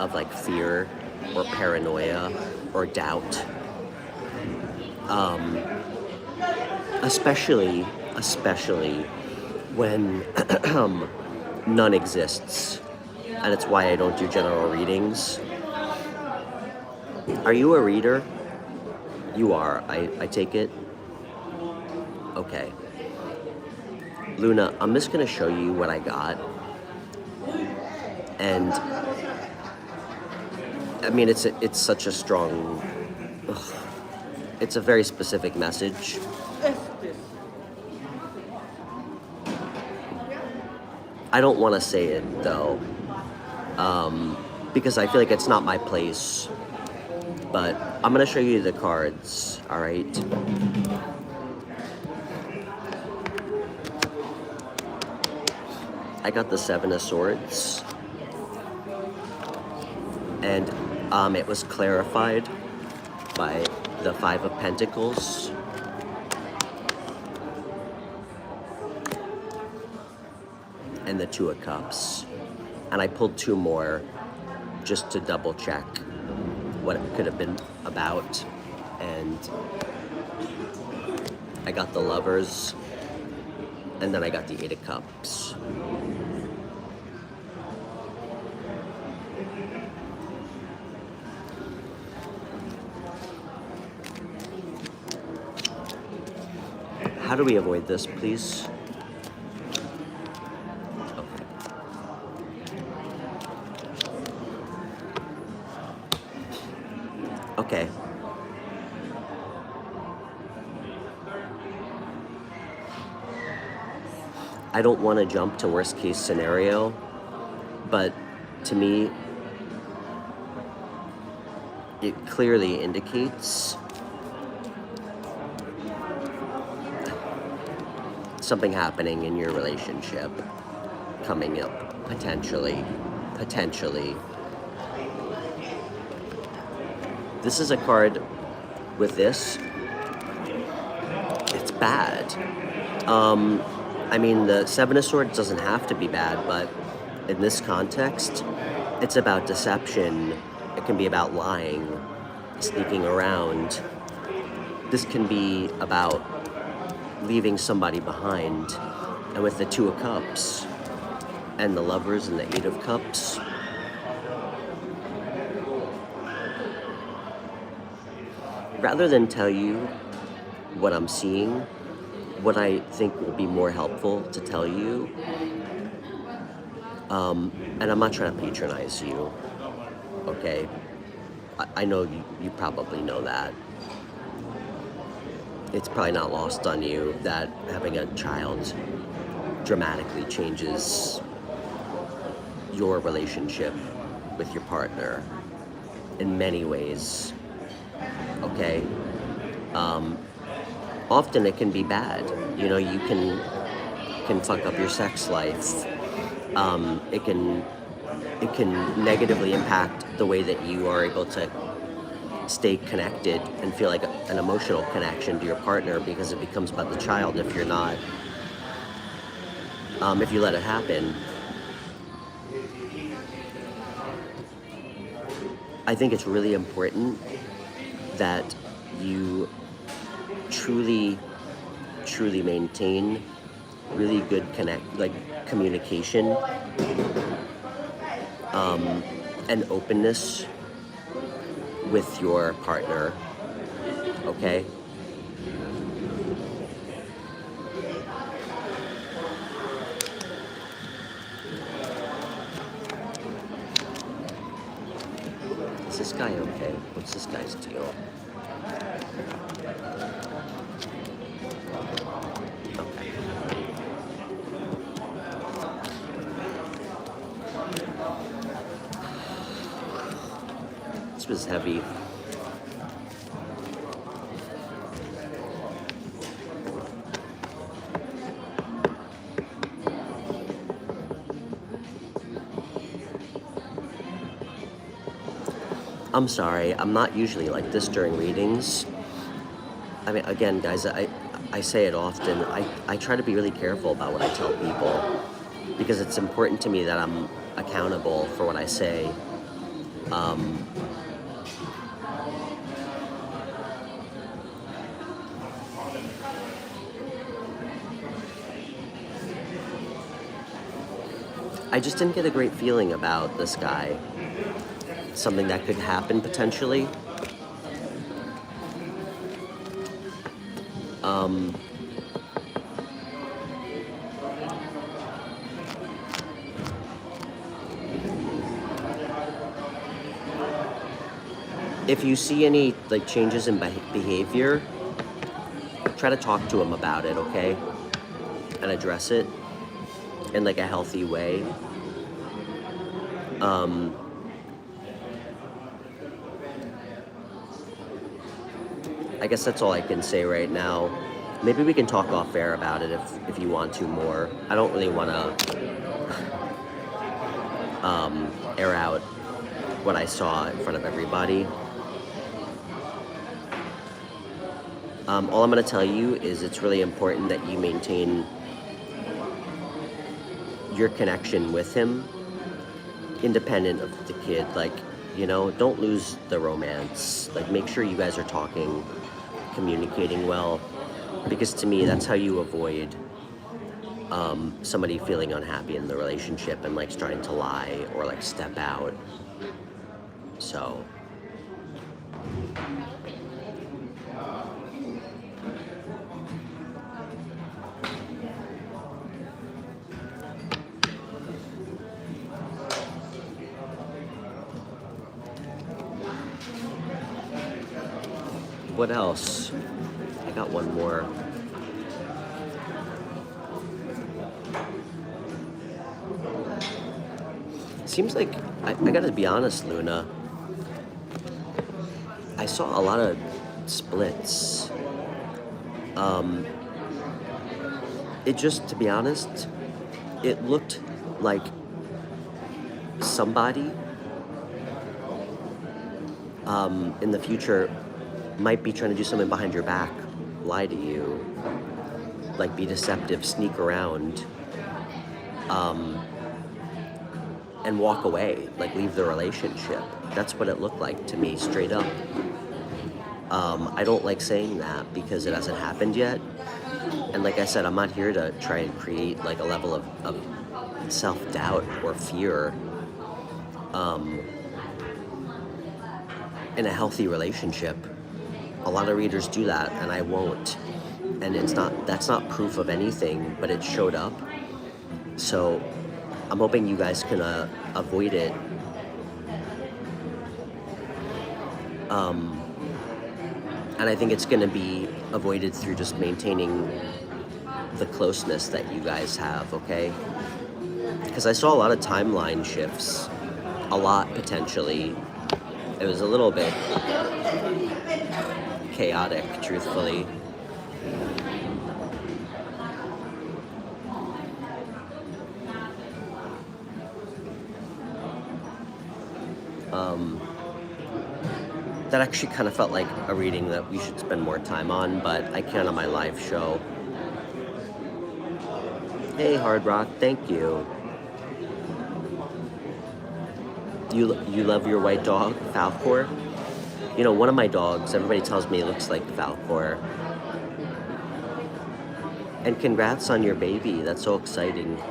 A: of like fear or paranoia or doubt. Especially when none exists. And it's why I don't do general readings. Are you a reader? You are, I take it? Okay. Luna, I'm just gonna show you what I got. And I mean, it's such a strong, it's a very specific message. I don't want to say it though, because I feel like it's not my place. But I'm gonna show you the cards. All right. I got the Seven of Swords, and it was clarified by the Five of Pentacles. And the Two of Cups. And I pulled two more just to double check what it could have been about. And I got the Lovers, and then I got the Eight of Cups. How do we avoid this, please? Okay. I don't want to jump to worst case scenario, but to me, it clearly indicates something happening in your relationship coming up, potentially. This is a card with this. It's bad. I mean, the Seven of Swords doesn't have to be bad, but in this context, it's about deception. It can be about lying, sneaking around. This can be about leaving somebody behind. And with the Two of Cups and the Lovers and the Eight of Cups, rather than tell you what I'm seeing, what I think will be more helpful to tell you, and I'm not trying to patronize you, okay? I know you probably know that. It's probably not lost on you that having a child dramatically changes your relationship with your partner in many ways. Okay, often it can be bad. You know, you can fuck up your sex life. It can negatively impact the way that you are able to stay connected and feel like an emotional connection to your partner, because it becomes about the child if you're not, if you let it happen. I think it's really important that you truly maintain really good communication, and openness with your partner, okay? Is this guy okay? What's this guy's deal? Okay. This was heavy. I'm sorry, I'm not usually like this during readings. I mean, again, guys, I say it often. I try to be really careful about what I tell people because it's important to me that I'm accountable for what I say. I just didn't get a great feeling about this guy. Something that could happen potentially. If you see any like changes in behavior, try to talk to him about it, okay? And address it in like a healthy way. I guess that's all I can say right now. Maybe we can talk off air about it if you want to more. I don't really want to air out what I saw in front of everybody. All I'm going to tell you is it's really important that you maintain your connection with him, independent of the kid. Like, you know, don't lose the romance. Like, make sure you guys are talking, communicating well, because to me, that's how you avoid somebody feeling unhappy in the relationship and like trying to lie or like step out. So. What else? I got one more. Seems like, I gotta be honest, Luna, I saw a lot of splits. It just, to be honest, it looked like somebody in the future might be trying to do something behind your back, lie to you, like be deceptive, sneak around, and walk away, like leave the relationship. That's what it looked like to me, straight up. I don't like saying that because it hasn't happened yet. And like I said, I'm not here to try and create like a level of self-doubt or fear in a healthy relationship. A lot of readers do that, and I won't. And that's not proof of anything, but it showed up. So I'm hoping you guys can avoid it. And I think it's going to be avoided through just maintaining the closeness that you guys have, okay? Because I saw a lot of timeline shifts, a lot potentially. It was a little bit chaotic, truthfully. That actually kind of felt like a reading that we should spend more time on, but I can't on my live show. Hey, Hard Rock, thank you. You love your white dog, Falcor? You know, one of my dogs, everybody tells me it looks like Falcor. And congrats on your baby, that's so exciting.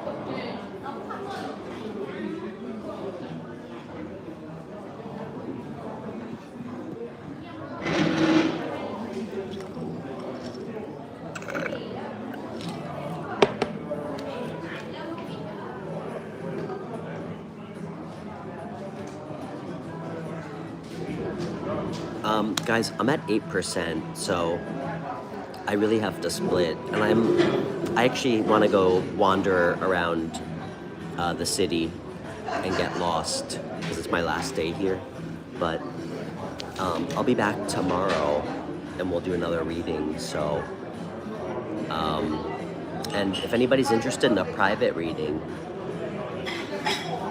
A: Guys, I'm at 8%, so I really have to split. And I actually want to go wander around the city and get lost because it's my last day here. But I'll be back tomorrow and we'll do another reading. So, and if anybody's interested in a private reading,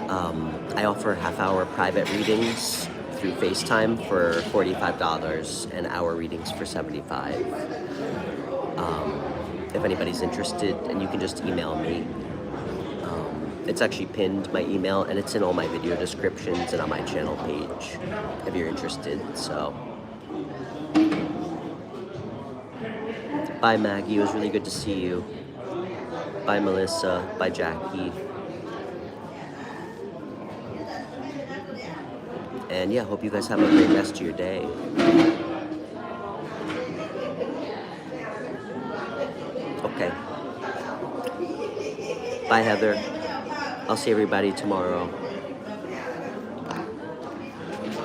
A: I offer half-hour private readings through FaceTime for $45 and hour readings for $75. If anybody's interested, and you can just email me. It's actually pinned, my email, and it's in all my video descriptions and on my channel page if you're interested. So, bye Maggie, it was really good to see you. Bye Melissa, bye Jackie. And yeah, hope you guys have a great rest of your day. Okay. Bye Heather. I'll see everybody tomorrow.